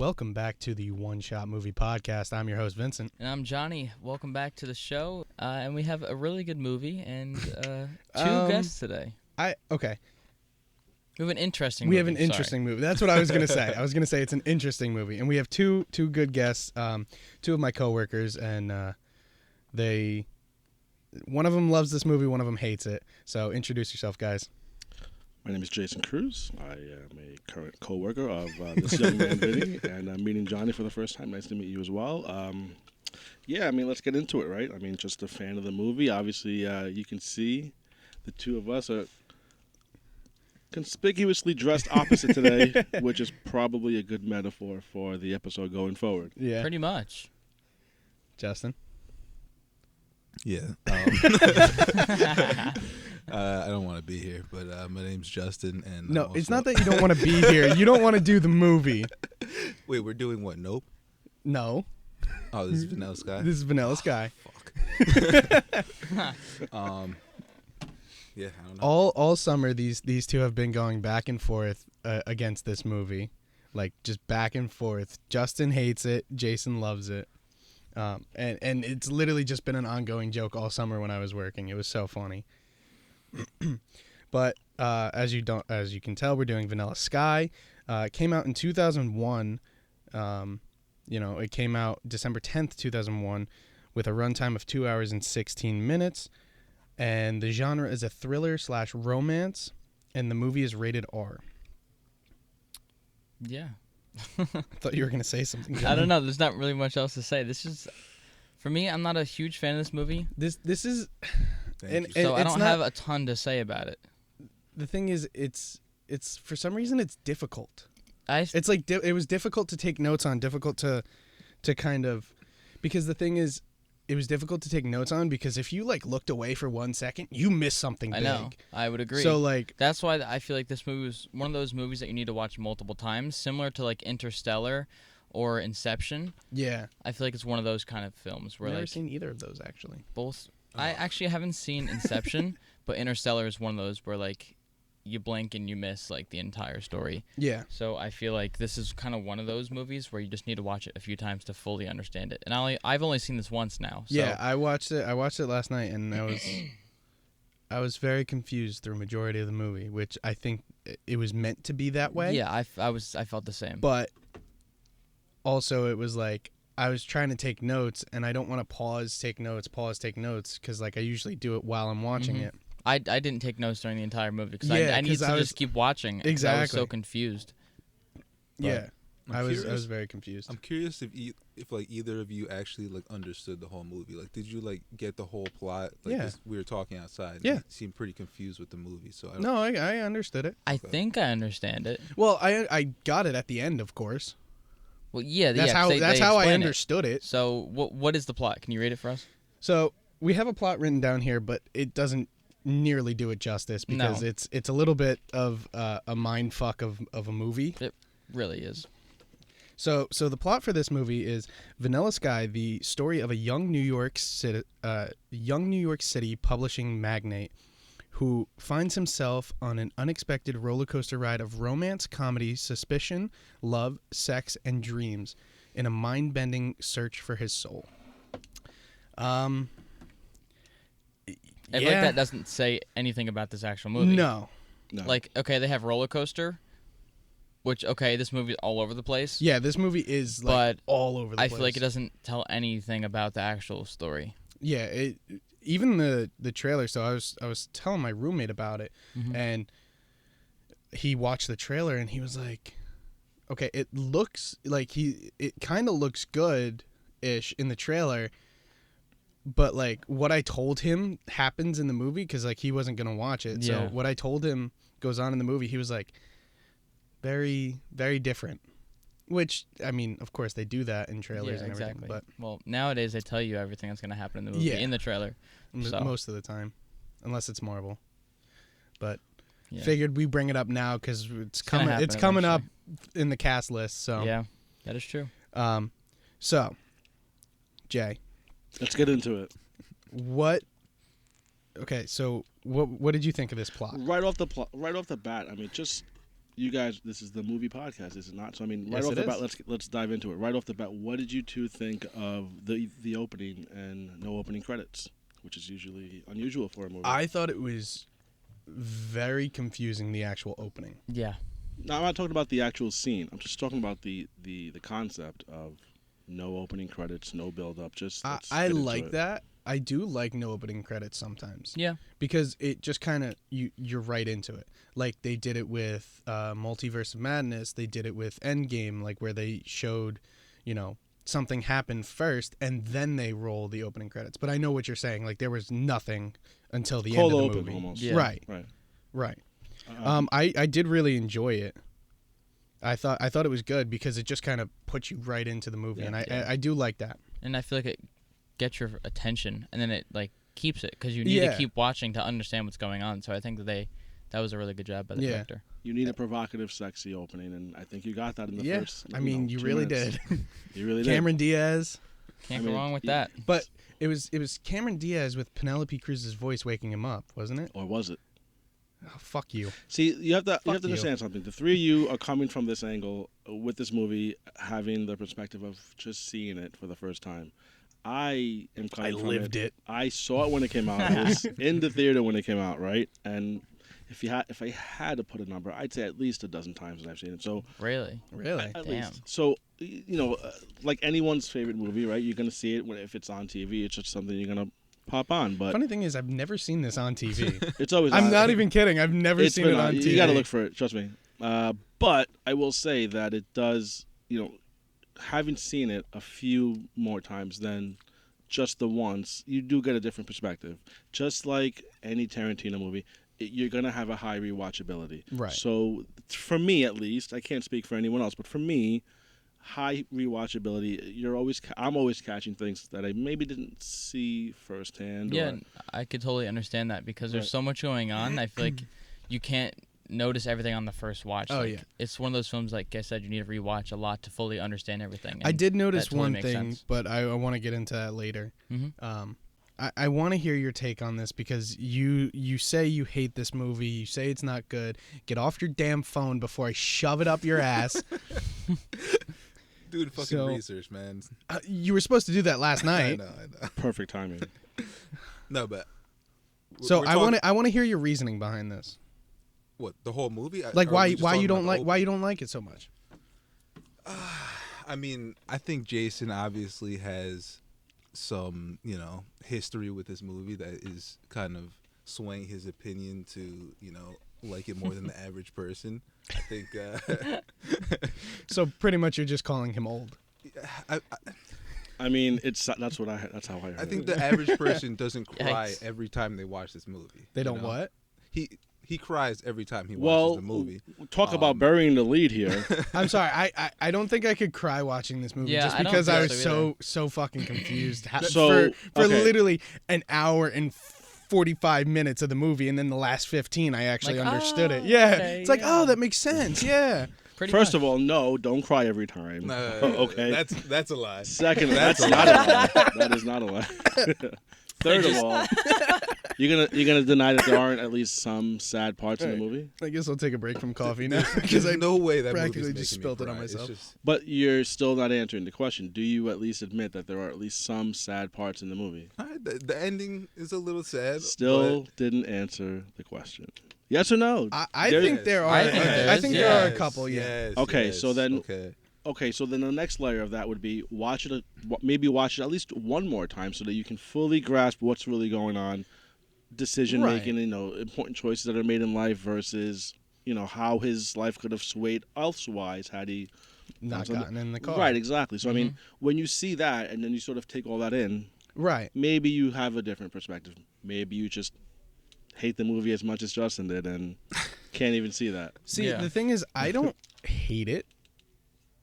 welcome back to the One Shot Movie Podcast. I'm your host, Vincent. And I'm Johnny. Welcome back to the show. And we have a really good movie and two guests today. Okay. We have an interesting movie. We have an interesting movie. That's what I was going to say. I was going to say it's an interesting movie. And we have two good guests, two of my coworkers, and one of them loves this movie, one of them hates it. So introduce yourself, guys. My name is Jason Cruz. I am a current co-worker of this young man, Vinny, and I'm meeting Johnny for the first time. Nice to meet you as well. Let's get into it, right? I mean, just a fan of the movie. Obviously, you can see the two of us are conspicuously dressed opposite today, which is probably a good metaphor for the episode going forward. Yeah. Pretty much. Justin? Yeah. I don't want to be here, but my name's Justin. And no, it's not that you don't want to be here. You don't want to do the movie. Wait, we're doing what? Nope. No. Oh, this is Vanilla Sky? This is Vanilla Sky. Fuck. Yeah, I don't know. All summer, these two have been going back and forth against this movie. Like, just back and forth. Justin hates it. Jason loves it. And it's literally just been an ongoing joke all summer when I was working. It was so funny. But as you can tell, we're doing Vanilla Sky. It came out in 2001. It came out December 10th, 2001, with a runtime of 2 hours and 16 minutes. And the genre is a thriller/romance, and the movie is rated R. Yeah. I thought you were going to say something. I don't know. There's not really much else to say. This is, for me, I'm not a huge fan of this movie. This is... So I don't have a ton to say about it. The thing is, it's for some reason, it's difficult. It's like it was difficult to take notes on, difficult to kind of... Because the thing is, it was difficult to take notes on because if you looked away for 1 second, you missed something big. I know. I would agree. So that's why I feel like this movie was one of those movies that you need to watch multiple times, similar to Interstellar or Inception. Yeah. I feel like it's one of those kind of films where I've never seen either of those actually. Both. I actually haven't seen Inception, but Interstellar is one of those where you blink and you miss the entire story. Yeah. So I feel like this is kind of one of those movies where you just need to watch it a few times to fully understand it. And I've only seen this once now. So. Yeah, I watched it last night, and I was very confused through a majority of the movie, which I think it was meant to be that way. Yeah, I felt the same. But also it was I was trying to take notes, and I don't want to pause, take notes, because I usually do it while I'm watching it. I didn't take notes during the entire movie because I needed to just keep watching. Exactly. I was so confused. But I was very confused. I'm curious if either of you actually understood the whole movie. Did you get the whole plot? Yeah. We were talking outside. Yeah. You seemed pretty confused with the movie. So I understood it. I think I understand it. Well, I got it at the end, of course. Well, yeah, that's how I understood it. So what is the plot? Can you read it for us? So we have a plot written down here, but it doesn't nearly do it justice because it's a little bit of a mind fuck of a movie. It really is. So the plot for this movie is Vanilla Sky, the story of a young New York City publishing magnate who finds himself on an unexpected roller coaster ride of romance, comedy, suspicion, love, sex, and dreams in a mind-bending search for his soul. I feel like that doesn't say anything about this actual movie. No. Okay, they have roller coaster, which, this movie is all over the place. Yeah, this movie is all over the place. I feel like it doesn't tell anything about the actual story. Yeah, even the trailer. So I was telling my roommate about it, and he watched the trailer and he was like, "Okay, it looks it kind of looks good-ish in the trailer." But what I told him happens in the movie because he wasn't gonna watch it. Yeah. So what I told him goes on in the movie. He was like, very, very different. Which I mean, of course, they do that in trailers and everything. Exactly. But nowadays they tell you everything that's gonna happen in the movie in the trailer. So. Most of the time, unless it's Marvel. But figured we bring it up now because it's coming. It's coming up in the cast list. So yeah, that is true. So Jay. Let's get into it. Okay, so what did you think of this plot? Right off the bat, I mean, just you guys, this is the movie podcast, is it not? So I mean, right Yes, off the it bat, is. let's dive into it. Right off the bat, what did you two think of the opening and no opening credits, which is usually unusual for a movie? I thought it was very confusing, the actual opening. Yeah. No, I'm not talking about the actual scene. I'm just talking about the concept of no opening credits, no build up. Just I like that. I do like no opening credits sometimes. Yeah. Because it just kind of you're right into it. Like they did it with Multiverse of Madness. They did it with Endgame, like where they showed, something happened first and then they roll the opening credits. But I know what you're saying. Like there was nothing until the end of the movie. Almost. Yeah. Right. I did really enjoy it. I thought it was good because it just kind of puts you right into the movie, and I do like that. And I feel like it gets your attention, and then it like keeps it because you need to keep watching to understand what's going on. So I think that was a really good job by the director. You need a provocative, sexy opening, and I think you got that in the first. I mean, you really 2 minutes. did. You really did. Cameron Diaz. Can't go wrong with that. But it was Cameron Diaz with Penelope Cruz's voice waking him up, wasn't it? Or was it? Oh, fuck you. See, you have to understand something. The three of you are coming from this angle with this movie, having the perspective of just seeing it for the first time. I am coming from lived it. I saw it when it came out. I was in the theater when it came out, right? And if I had to put a number, I'd say at least a dozen times that I've seen it. So Really? at Damn. least. So like anyone's favorite movie, right? You're gonna see it if it's on TV. It's just something you're gonna pop on. But Funny thing is, I've never seen this on TV. it's always. I'm not even kidding. I've never seen it on TV. You gotta look for it. Trust me. But I will say that it does. Having seen it a few more times than just the once, you do get a different perspective. Just like any Tarantino movie, you're going to have a high rewatchability. Right. So for me, at least, I can't speak for anyone else, but for me, high rewatchability, I'm always catching things that I maybe didn't see firsthand. Yeah, I could totally understand that because there's so much going on. I feel like you can't notice everything on the first watch. Oh, like, yeah. It's one of those films, like I said, you need to rewatch a lot to fully understand everything. I did notice that totally one makes thing, sense. but I want to get into that later. Mm-hmm. I want to hear your take on this because you say you hate this movie. You say it's not good. Get off your damn phone before I shove it up your ass. Dude, fucking research, man. You were supposed to do that last night. I know. Perfect timing. No, but So I want to hear your reasoning behind this. What, the whole movie? Like Or are why we just you talking don't about like the why you don't like it so much? I mean, I think Jason obviously has some, history with this movie that is kind of swaying his opinion to, like it more than the average person. I think. So pretty much you're just calling him old. I mean, that's how I heard I think it. the average person doesn't cry Yikes. every time they watch this movie. They don't what? He cries every time he watches the movie. Talk about burying the lead here. I'm sorry. I don't think I could cry watching this movie just I don't because I think was so so fucking confused So, for okay. literally an hour and 45 minutes of the movie, and then the last 15 I actually Like, understood it. oh, yeah, okay, it's like, yeah. oh, that makes sense. Yeah. Pretty First much. of all, no, don't cry every time. Okay. That's a lie. Second, that's not a lie. That is not a lie. Third of all, you're gonna deny that there aren't at least some sad parts in the movie. I guess I'll take a break from coffee now because There's no way that practically movie's just making spilled me it on cry. It's myself. just- But you're still not answering the question. Do you at least admit that there are at least some sad parts in the movie? the ending is a little sad. Still didn't answer the question. Yes or no? I think there are. I think there I is, think yeah. there are a couple. Yeah. Yes, Okay, yes, so then- Okay. Okay, so then the next layer of that would be maybe watch it at least one more time so that you can fully grasp what's really going on, decision making, important choices that are made in life versus, how his life could have swayed elsewise had he Not gotten in the car. Right, exactly. So I mean, when you see that and then you sort of take all that in, Right. maybe you have a different perspective. Maybe you just hate the movie as much as Justin did and can't even see that. See, Yeah. the thing is, I don't hate it.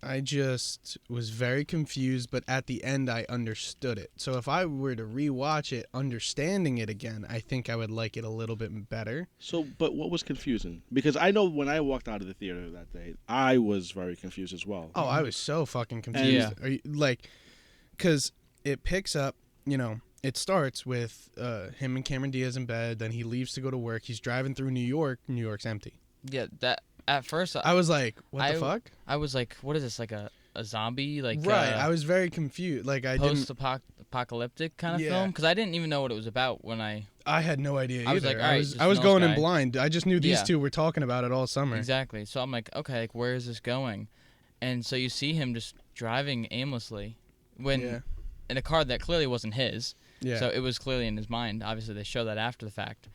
I just was very confused, but at the end, I understood it. So if I were to rewatch it, understanding it again, I think I would like it a little bit better. So, but what was confusing? Because I know when I walked out of the theater that day, I was very confused as well. Oh, I was so fucking confused. Yeah. Are you, because it picks up, it starts with him and Cameron Diaz in bed. Then he leaves to go to work. He's driving through New York. New York's empty. Yeah, that At first, I was like, what the fuck? I was like, what is this, like a zombie? Like right, I was very confused. Like I didn't... Post-apocalyptic kind of film? Because I didn't even know what it was about when I had no idea either. I was like, all right, I was going in blind. I just knew these two were talking about it all summer. Exactly. So I'm like, okay, like, where is this going? And so you see him just driving aimlessly in a car that clearly wasn't his. Yeah. So it was clearly in his mind. Obviously, they show that after the fact.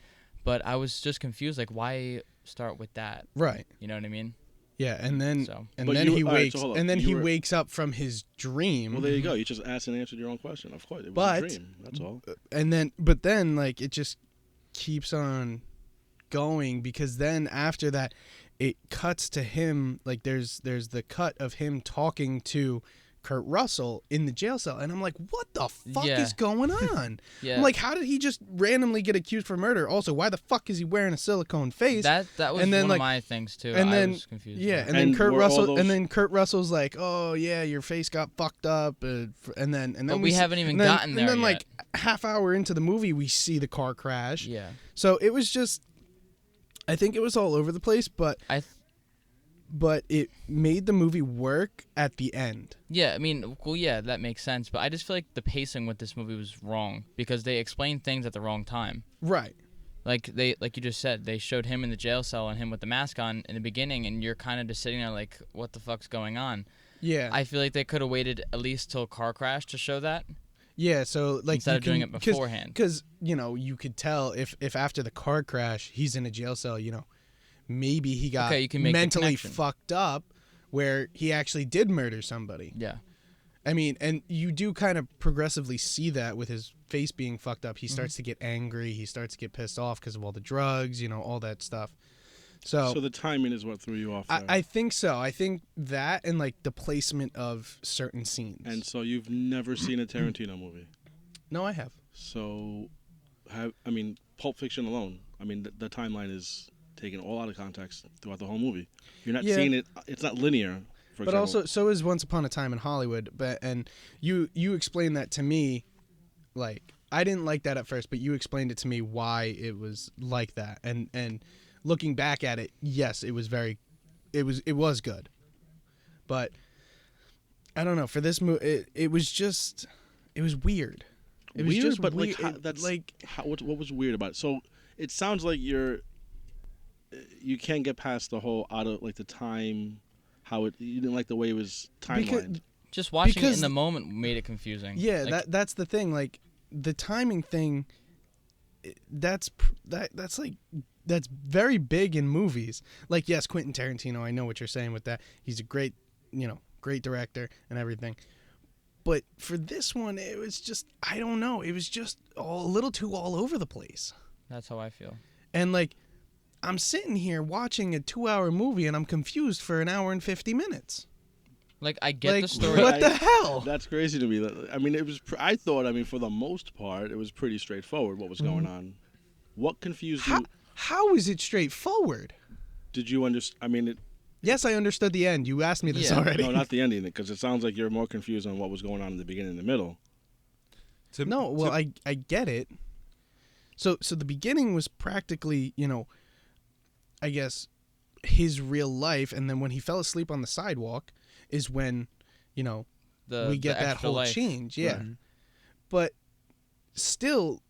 But I was just confused, like, why start with that? Right. You know what I mean? Yeah, and then he wakes he wakes up from his dream. Well, there you go. You just asked and answered your own question. Of course, it was a dream. That's all. But then like it just keeps on going, because then after that, it cuts to him. Like there's the cut of him talking to Kurt Russell in the jail cell, and I'm like, what the fuck is going on? I'm like, how did he just randomly get accused for murder? Also, why the fuck is he wearing a silicone face? That was one of my things too. And then, I was confused. Yeah, and then Kurt Russell's like, oh yeah, your face got fucked up, and then we haven't even gotten there. And then yet. like half hour into the movie, we see the car crash. Yeah. So it was just, I think it was all over the place, but it made the movie work at the end. Yeah, I mean, well, yeah, that makes sense. But I just feel like the pacing with this movie was wrong, because they explained things at the wrong time. Right. Like you just said, they showed him in the jail cell and him with the mask on in the beginning, and you're kind of just sitting there like, what the fuck's going on? Yeah. I feel like they could have waited at least till car crash to show that. Yeah, so like instead of doing it beforehand. Because, you could tell if after the car crash he's in a jail cell, maybe he got mentally fucked up where he actually did murder somebody. Yeah. I mean, and you do kind of progressively see that with his face being fucked up. He starts to get angry. He starts to get pissed off because of all the drugs, all that stuff. So the timing is what threw you off there. I think so. I think that and like the placement of certain scenes. And so you've never seen a Tarantino movie? No, I have. So, Pulp Fiction alone, the timeline is taken all out of context throughout the whole movie. You're not seeing it. It's not linear. For example. Also, so is Once Upon a Time in Hollywood. And you explained that to me. Like, I didn't like that at first, but you explained it to me why it was like that. And looking back at it, yes, it was it was good. But I don't know. For this movie, it was weird. It was just but weird. What was weird about it? So it sounds like you can't get past the whole out of like the time, you didn't like the way it was timelined. Just watching it in the moment made it confusing. Yeah, that's the thing. Like the timing thing, that's very big in movies. Like, yes, Quentin Tarantino, I know what you're saying with that. He's a great director and everything. But for this one, it was just, I don't know. It was just a little too all over the place. That's how I feel. And like, I'm sitting here watching a 2-hour movie and I'm confused for an hour and 50 minutes. Like, I get the story. What the hell? That's crazy to me. It was. I thought. For the most part, it was pretty straightforward what was going on. What confused you? How is it straightforward? Did you understand? Yes, I understood the end. You asked me this already. No, not the ending, because it sounds like you're more confused on what was going on in the beginning and the middle. I get it. So the beginning was practically, I guess, his real life, and then when he fell asleep on the sidewalk is when, we get that whole life. Change. Yeah. Right. But still,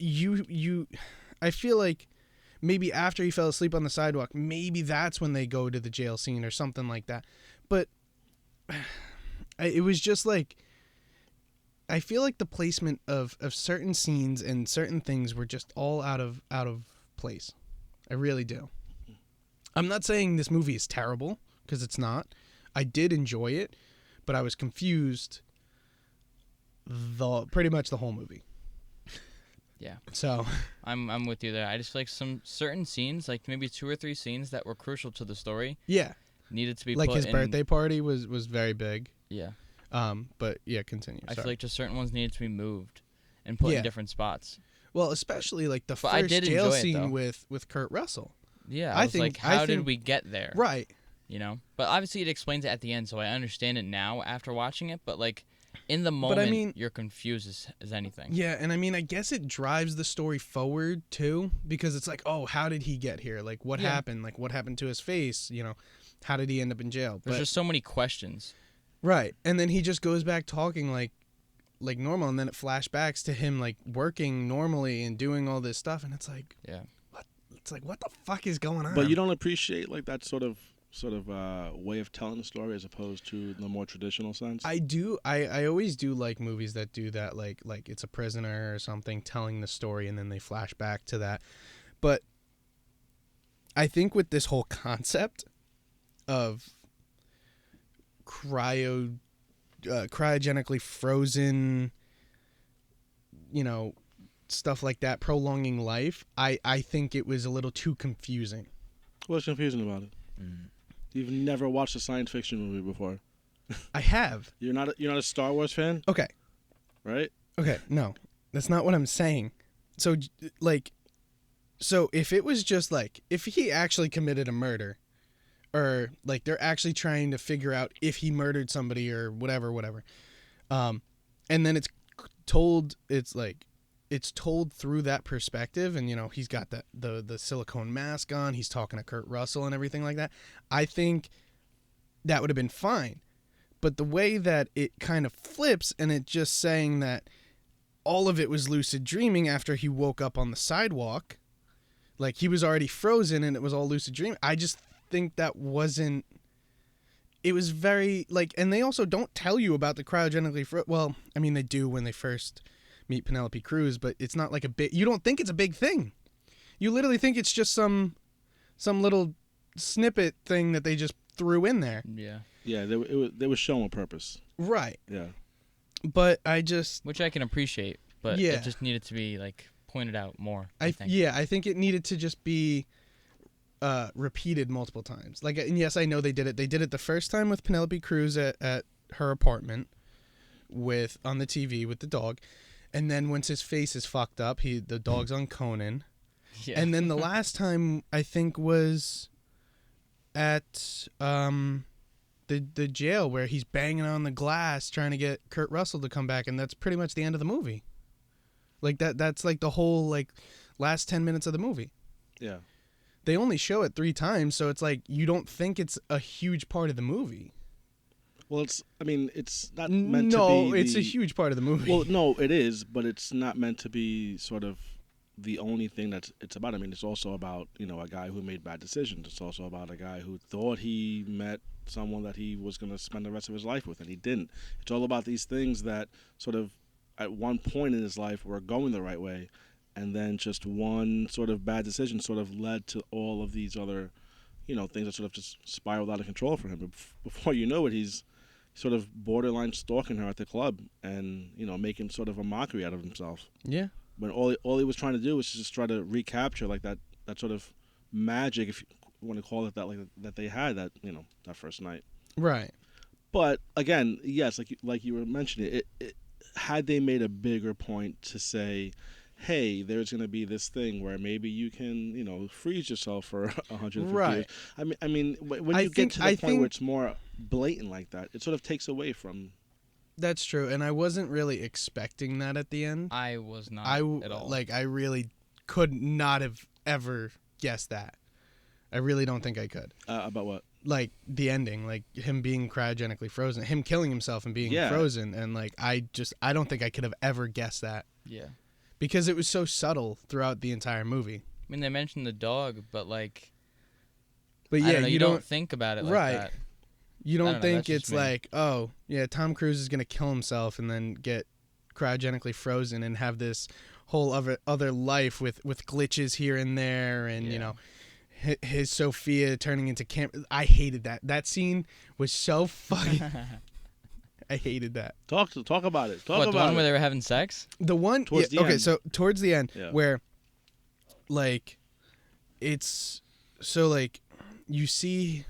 I feel like maybe after he fell asleep on the sidewalk, maybe that's when they go to the jail scene or something like that. But it was just like, I feel like the placement of certain scenes and certain things were just all out of place. I really do. I'm not saying this movie is terrible, because it's not. I did enjoy it, but I was confused pretty much the whole movie. Yeah. So I'm with you there. I just feel like some certain scenes, like maybe 2 or 3 scenes that were crucial to the story. Yeah. Needed to be like put his birthday party was very big. Yeah. But yeah, continue. I feel like just certain ones needed to be moved and put in different spots. Well, especially like the first jail scene with Kurt Russell. Yeah, I was like, how did we get there? Right. But obviously it explains it at the end, so I understand it now after watching it. But like, in the moment, you're confused as anything. Yeah, and I mean, I guess it drives the story forward too, because it's like, oh, how did he get here? Like, what happened? Like, what happened to his face? You know, how did he end up in jail? There's just so many questions. Right, and then he just goes back talking like normal, and then it flashbacks to him like working normally and doing all this stuff, and it's like, it's like, what the fuck is going on? But you don't appreciate like that sort of way of telling the story as opposed to the more traditional sense? I do. I always do like movies that do that, like it's a prisoner or something telling the story and then they flash back to that. But I think with this whole concept of cryogenically frozen, you know, stuff like that, prolonging life, I think it was a little too confusing. What's confusing about it? You've never watched a science fiction movie before. I have. You're not a Star Wars fan? Okay. Right? Okay, no. That's not what I'm saying. So if it was just like, if he actually committed a murder, or like they're actually trying to figure out if he murdered somebody or whatever, and then it's told through that perspective, and you know, he's got the silicone mask on, he's talking to Kurt Russell and everything like that, I think that would have been fine. But the way that it kind of flips, and it just saying that all of it was lucid dreaming after he woke up on the sidewalk, like he was already frozen and it was all lucid dreaming, I just think that wasn't, it was very like, and they also don't tell you about the cryogenically well, I mean, they do when they first meet Penelope Cruz, but it's not like you don't think it's a big thing. You literally think it's just some little snippet thing that they just threw in there. Yeah. Yeah, they were showing a purpose. Right. Yeah. But which I can appreciate, but it just needed to be like pointed out more, I think. Yeah, I think it needed to just be repeated multiple times. Like, and yes, I know they did it. They did it the first time with Penelope Cruz at her apartment on the TV with the dog. And then once his face is fucked up, the dog's on Conan. Yeah. And then the last time, I think, was at the jail, where he's banging on the glass trying to get Kurt Russell to come back, and that's pretty much the end of the movie. Like that's like the whole like last 10 minutes of the movie. Yeah. They only show it 3 times, so it's like you don't think it's a huge part of the movie. Well, it's not meant to be. No, it's a huge part of the movie. Well, no, it is, but it's not meant to be sort of the only thing it's about. I mean, it's also about, you know, a guy who made bad decisions. It's also about a guy who thought he met someone that he was going to spend the rest of his life with, and he didn't. It's all about these things that sort of at one point in his life were going the right way, and then just one sort of bad decision sort of led to all of these other, you know, things that sort of just spiraled out of control for him. But before you know it, he's sort of borderline stalking her at the club and, you know, making sort of a mockery out of himself. Yeah. When all he was trying to do was just try to recapture like that sort of magic, if you want to call it that, like that they had that, you know, that first night. Right. But again, yes, like you were mentioning, it had they made a bigger point to say, hey, there's going to be this thing where maybe you can, you know, freeze yourself for 150 years. I mean, when you get to the point where it's more blatant like that, it sort of takes away from. That's true, and I wasn't really expecting that at the end. I was not at all. Like, I really could not have ever guessed that. I really don't think I could. About what? Like, the ending, like him being cryogenically frozen, him killing himself and being frozen, and like, I don't think I could have ever guessed that. Yeah. Because it was so subtle throughout the entire movie. I mean, they mentioned the dog, but like, but yeah, you don't think about it like that. You don't think it's like, oh, yeah, Tom Cruise is going to kill himself and then get cryogenically frozen and have this whole other life with glitches here and there, and you know, his Sophia turning into camp. I hated that. That scene was so fucking. I hated that. Talk about it. The one where they were having sex? The one towards the end. So towards the end, where like it's so like you see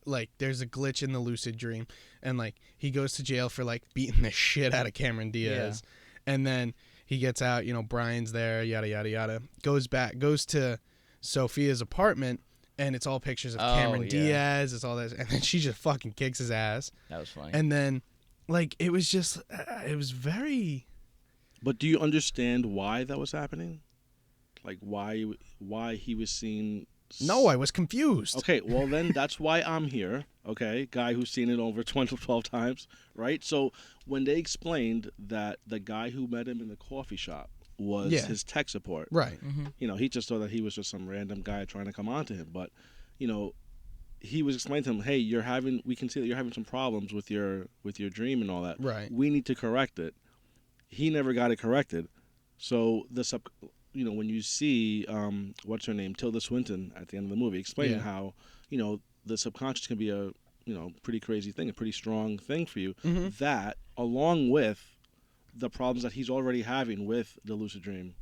like there's a glitch in the lucid dream, and like he goes to jail for like beating the shit out of Cameron Diaz, and then he gets out. You know, Brian's there. Yada yada yada. Goes to Sophia's apartment. And it's all pictures of Cameron Diaz. It's all that, and then she just fucking kicks his ass. That was funny. And then like it was just it was very. But do you understand why that was happening? Like why he was seen? No, I was confused. Okay, well then that's why I'm here. Okay, guy who's seen it over 12 times, right? So when they explained that the guy who met him in the coffee shop was his tech support, right? He just thought that he was just some random guy trying to come on to him, but he was explaining to him, hey, we can see that you're having some problems with your dream and all that. Right. We need to correct it. He never got it corrected, so when you see what's her name, Tilda Swinton at the end of the movie, explaining how the subconscious can be a pretty crazy thing, a pretty strong thing for you. That, along with the problems that he's already having with the lucid dream,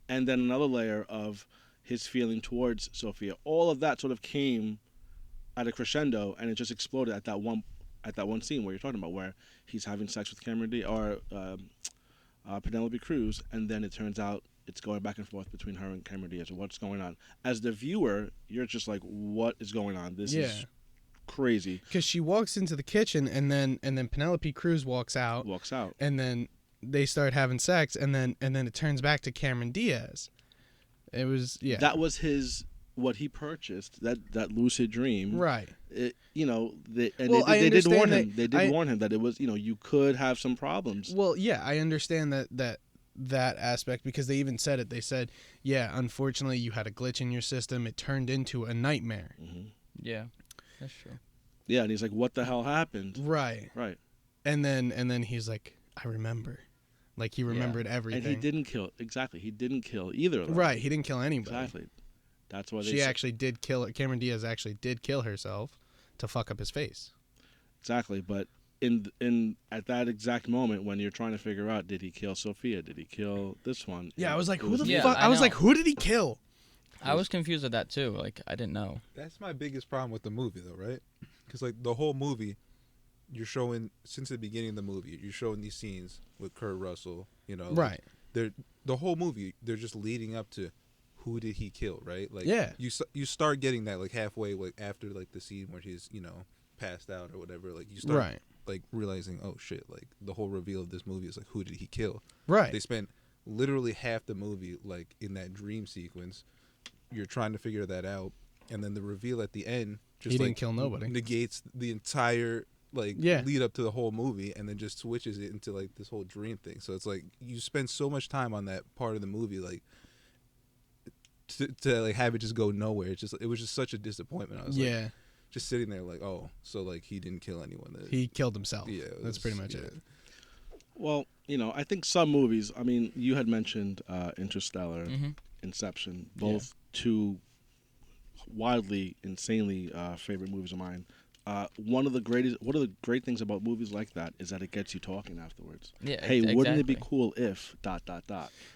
and then another layer of his feeling towards Sophia, all of that sort of came at a crescendo, and it just exploded at that one scene where you're talking about, where he's having sex with Penelope Cruz, and then it turns out it's going back and forth between her and Cameron Diaz. What's going on? As the viewer, you're just like, what is going on? This is crazy. Because she walks into the kitchen, and then Penelope Cruz walks out, and then they start having sex, and then it turns back to Cameron Diaz. It was that was what he purchased, that lucid dream, right? They did warn him. They did warn him that it was you could have some problems. Well, yeah, I understand that aspect, because they even said it. They said, yeah, unfortunately, you had a glitch in your system. It turned into a nightmare. Yeah, that's true. Yeah, and he's like, what the hell happened? Right. And then he's like, I remember. Like, he remembered everything. And he didn't kill. Exactly. He didn't kill either of them. Right. He didn't kill anybody. Exactly. That's why she actually did kill. Cameron Diaz actually did kill herself to fuck up his face. Exactly. But in at that exact moment when you're trying to figure out, did he kill Sophia? Did he kill this one? Yeah, I was like, who the fuck? I was like, who did he kill? I was confused with that too. Like, I didn't know. That's my biggest problem with the movie, though, right? Because like the whole movie, you're showing, since the beginning of the movie, you're showing these scenes with Kurt Russell. Right. They're the whole movie. They're just leading up to who did he kill, right? Like, you start getting that like halfway, like after like the scene where he's passed out or whatever. Like you start like realizing, oh shit, like the whole reveal of this movie is like, who did he kill? Right. They spent literally half the movie like in that dream sequence. You're trying to figure that out, and then the reveal at the end just he didn't kill nobody. Negates the entire lead up to the whole movie, and then just switches it into like this whole dream thing. So it's like you spend so much time on that part of the movie, like to like have it just go nowhere. It was just such a disappointment. I was like, just sitting there like, oh, so like he didn't kill anyone. He killed himself. Yeah, that's pretty much it. Well, I think some movies. I mean, you had mentioned Interstellar, Inception, both two wildly, insanely favorite movies of mine. One of the great things about movies like that is that it gets you talking afterwards. Yeah, hey, exactly. Wouldn't it be cool if ...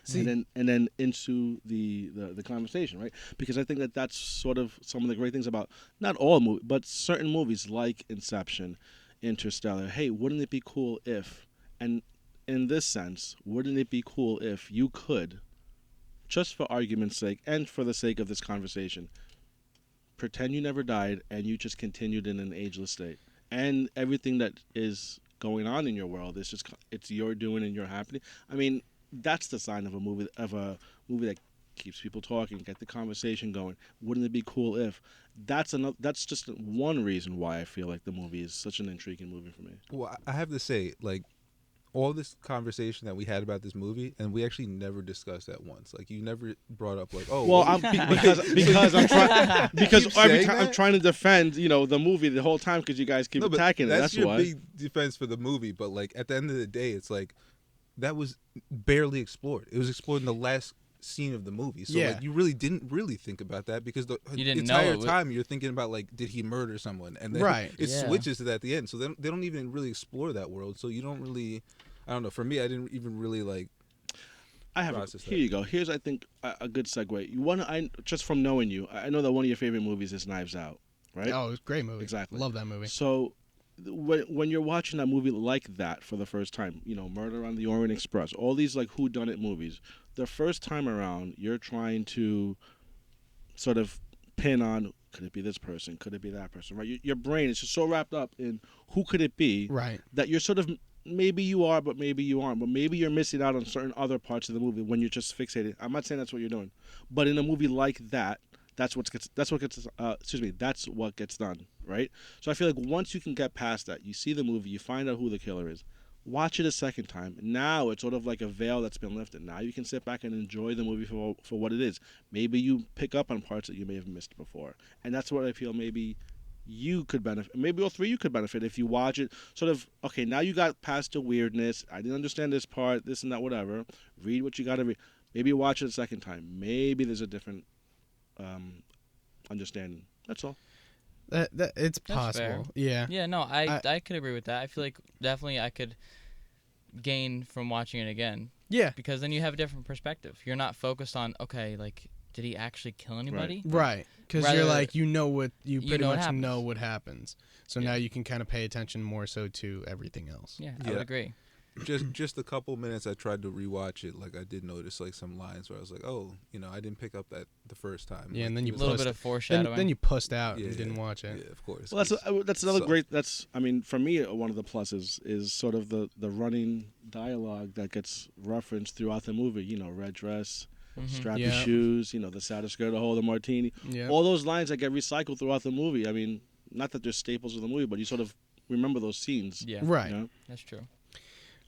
See? And then into the conversation, right? Because I think that's sort of some of the great things about not all movies, but certain movies like Inception, Interstellar. Hey, wouldn't it be cool if? And in this sense, wouldn't it be cool if you could, just for argument's sake and for the sake of this conversation, pretend you never died and you just continued in an ageless state, and everything that is going on in your world is just it's your doing and you're happening. I mean, that's the sign of a movie that keeps people talking, get the conversation going. Wouldn't it be cool if? That's just one reason why I feel like the movie is such an intriguing movie for me. Well, I have to say, like, all this conversation that we had about this movie, and we actually never discussed that once. Like, you never brought up like, oh, well, because every time I'm trying to defend, the movie the whole time because you guys keep attacking it. That's your why. Big defense for the movie, but like at the end of the day, it's like that was barely explored. It was explored in the last scene of the movie, so like you really didn't think about that because the entire time you're thinking about like, did he murder someone, and then it switches to that at the end. So they don't even really explore that world. So you don't really. I don't know. For me, I didn't even really like. Here you go. Here's I think a good segue. Just from knowing you, I know that one of your favorite movies is Knives Out, right? Oh, it's a great movie. Exactly. Love that movie. So when you're watching that movie like that for the first time, Murder on the Orient Express, all these like whodunit movies, the first time around, you're trying to sort of pin on, could it be this person? Could it be that person? Right? Your brain is just so wrapped up in who could it be, right, that you're sort of, maybe you are, but maybe you aren't. But maybe you're missing out on certain other parts of the movie when you're just fixated. I'm not saying that's what you're doing, but in a movie like that, that's what gets done, right? So I feel like once you can get past that, you see the movie, you find out who the killer is, watch it a second time. Now it's sort of like a veil that's been lifted. Now you can sit back and enjoy the movie for what it is. Maybe you pick up on parts that you may have missed before, and that's what I feel maybe you could benefit. Maybe all three of you could benefit if you watch it. Sort of, okay, now you got past the weirdness. I didn't understand this part, this and that, whatever. Read what you got to read. Maybe watch it a second time. Maybe there's a different understanding. That's all. That it's possible. Yeah. Yeah. No, I could agree with that. I feel like definitely I could gain from watching it again. Yeah. Because then you have a different perspective. You're not focused on, okay, like, did he actually kill anybody? Right. Because you're like, you pretty much what know what happens. So now you can kind of pay attention more so to everything else. Yeah, I would agree. Just a couple minutes I tried to rewatch it, like I did notice like some lines where I was like, oh, I didn't pick up that the first time. Yeah, like, and then you a little bit of foreshadowing. Then you pussed out and didn't watch it. Yeah, of course. Well, that's another great. That's, I mean, for me, one of the pluses is sort of the running dialogue that gets referenced throughout the movie. Red dress, strap your shoes. The saddest girl to hold a martini. Yeah. All those lines that get recycled throughout the movie. I mean, not that they're staples of the movie, but you sort of remember those scenes. Yeah, right. That's true.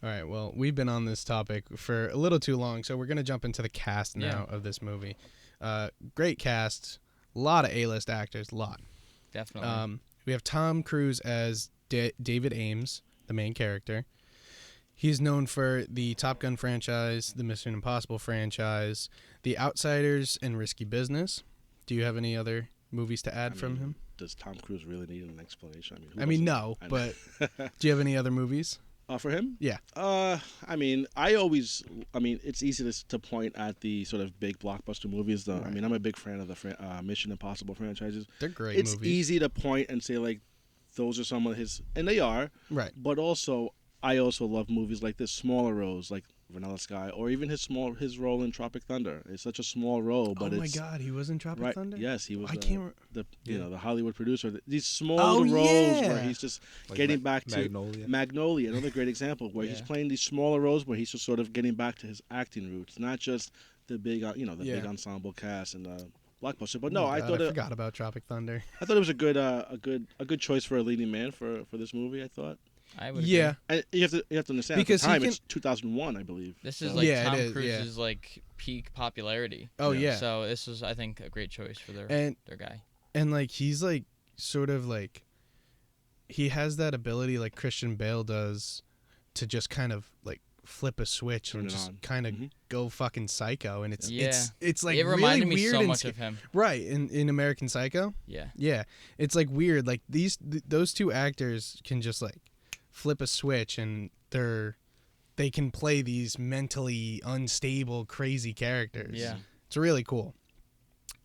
All right, well, we've been on this topic for a little too long, so we're going to jump into the cast now of this movie. Great cast, a lot of A-list actors, a lot. Definitely. We have Tom Cruise as David Aames, the main character. He's known for the Top Gun franchise, the Mission Impossible franchise, The Outsiders, and Risky Business. Do you have any other movies to add from him? Does Tom Cruise really need an explanation? No, but do you have any other movies? For him? Yeah. It's easy to point at the sort of big blockbuster movies. Right. I mean, I'm a big fan of the Mission Impossible franchises. They're great movies. It's easy to point and say, like, those are some of his, and they are. Right. But also, I also love movies like this, smaller roles, like Vanilla Sky, or even his role in Tropic Thunder. It's such a small role, but my God, he was in Tropic Thunder? Yes, he was. The Hollywood producer. These small roles where he's just like getting back to Magnolia, another great example where he's playing these smaller roles where he's just sort of getting back to his acting roots, not just the big, big ensemble cast and blockbuster. But no, I forgot about Tropic Thunder. I thought it was a good choice for a leading man for this movie. I thought. I would agree. And you have to understand, because at the time it's 2001, I believe. This is like Tom Cruise's like peak popularity. Oh yeah. So this was, I think, a great choice for their guy. And like he's like sort of like he has that ability like Christian Bale does to just kind of like flip a switch and just kind of go fucking psycho, and it's like it reminded really me weird so much of him. Right, in American Psycho. Yeah, it's like weird. Like those two actors can just like flip a switch and they can play these mentally unstable, crazy characters. Yeah. It's really cool.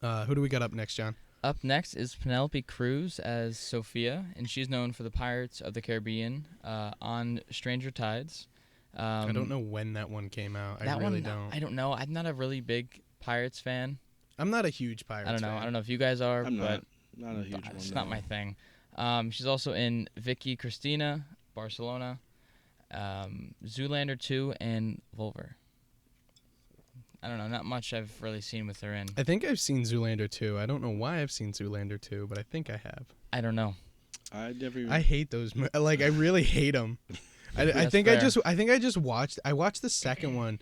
Who do we got up next, John? Up next is Penelope Cruz as Sophia, and she's known for the Pirates of the Caribbean on Stranger Tides. I don't know when that one came out. I really don't. I don't know. I'm not a really big Pirates fan. I'm not a huge Pirates fan. I don't know if you guys are. I'm but not a huge one. It's not my thing. She's also in Vicky Cristina, Barcelona, Zoolander 2, and Volver. I don't know, not much I've really seen with her in. I think I've seen Zoolander 2. I don't know why I've seen Zoolander 2, but I think I have. I don't know. I hate those. Like, I really hate them. I think I just watched. I watched the second one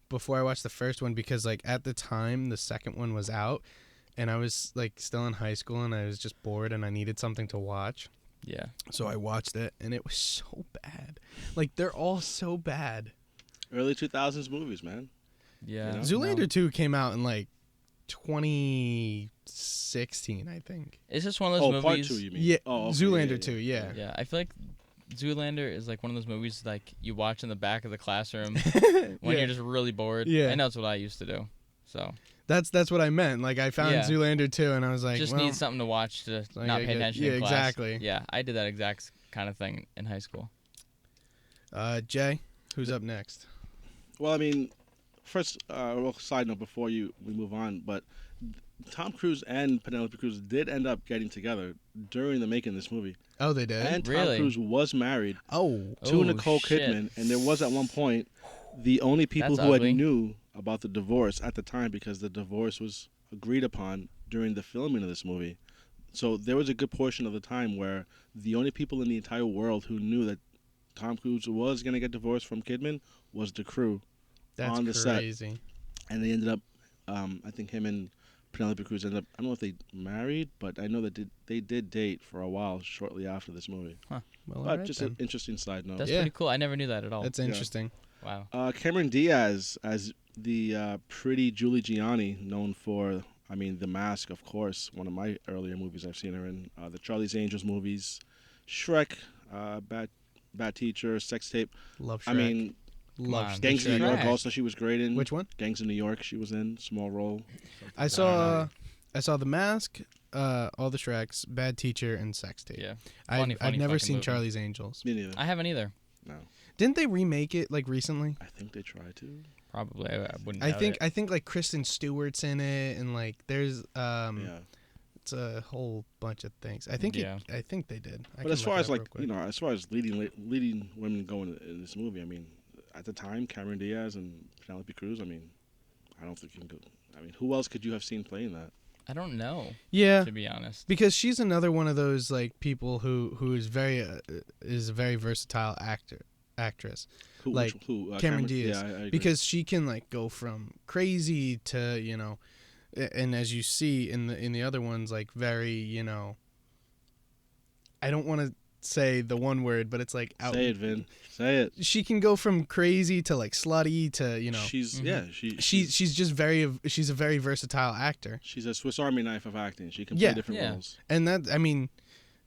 before I watched the first one because, like, at the time the second one was out, and I was like still in high school and I was just bored and I needed something to watch. Yeah. So I watched it, and it was so bad. Like, they're all so bad. Early 2000s movies, man. Yeah. Zoolander 2 came out in, like, 2016, I think. It's just one of those movies. Part 2, you mean? Yeah. Zoolander 2, yeah. Yeah, I feel like Zoolander is, like, one of those movies, like, you watch in the back of the classroom when you're just really bored. Yeah. I know that's what I used to do, so... That's what I meant. Like, I found Zoolander 2, and I was like, just need something to watch to not pay attention in class. Exactly. Yeah, I did that exact kind of thing in high school. Jay, who's up next? Well, I mean, first, side note before we move on, but Tom Cruise and Penelope Cruz did end up getting together during the making of this movie. Oh, they did? And Tom Really? Cruise was married to Nicole shit. Kidman, and there was at one point the only people That's who ugly. had knew about the divorce at the time, because the divorce was agreed upon during the filming of this movie. So there was a good portion of the time where the only people in the entire world who knew that Tom Cruise was going to get divorced from Kidman was the crew on the crazy. set. And they ended up, I think him and Penelope Cruz ended up, I don't know if they married, but I know that they did date for a while shortly after this movie. Well, But just an interesting side note. That's pretty cool. I never knew that at all. That's interesting. Wow. Cameron Diaz as the pretty Julie Gianni, known for, I mean, The Mask, of course, one of my earlier movies I've seen her in, the Charlie's Angels movies, Shrek, Bad Teacher, Sex Tape. Love Shrek. I mean, love Gangs of New York Shrek. also she was great in. Which one? Gangs of New York she was in, small role. I saw The Mask, all the Shreks, Bad Teacher, and Sex Tape. Yeah. I've never fucking seen movie. Charlie's Angels. Me neither. I haven't either. No. Didn't they remake it like recently? I think they tried to. Probably. I wouldn't I doubt think it. like Kristen Stewart's in it, and like there's Yeah. it's a whole bunch of things. I think I think they did. But as far as like as far as leading women going in this movie, I mean, at the time, Cameron Diaz and Penelope Cruz. I mean, I don't think you can go. I mean, who else could you have seen playing that? I don't know. Yeah, To be honest. because she's another one of those like people who is a very versatile actress. Who? Like who? Cameron Diaz, Yeah, I agree. because she can like go from crazy to and as you see in the other ones, like very I don't want to say the one word, but it's like out. Say it, Vin. Say it. She can go from crazy to like slutty to She's she's just she's a very versatile actor, she's a Swiss Army knife of acting. She can Yeah. play different roles. and that I mean,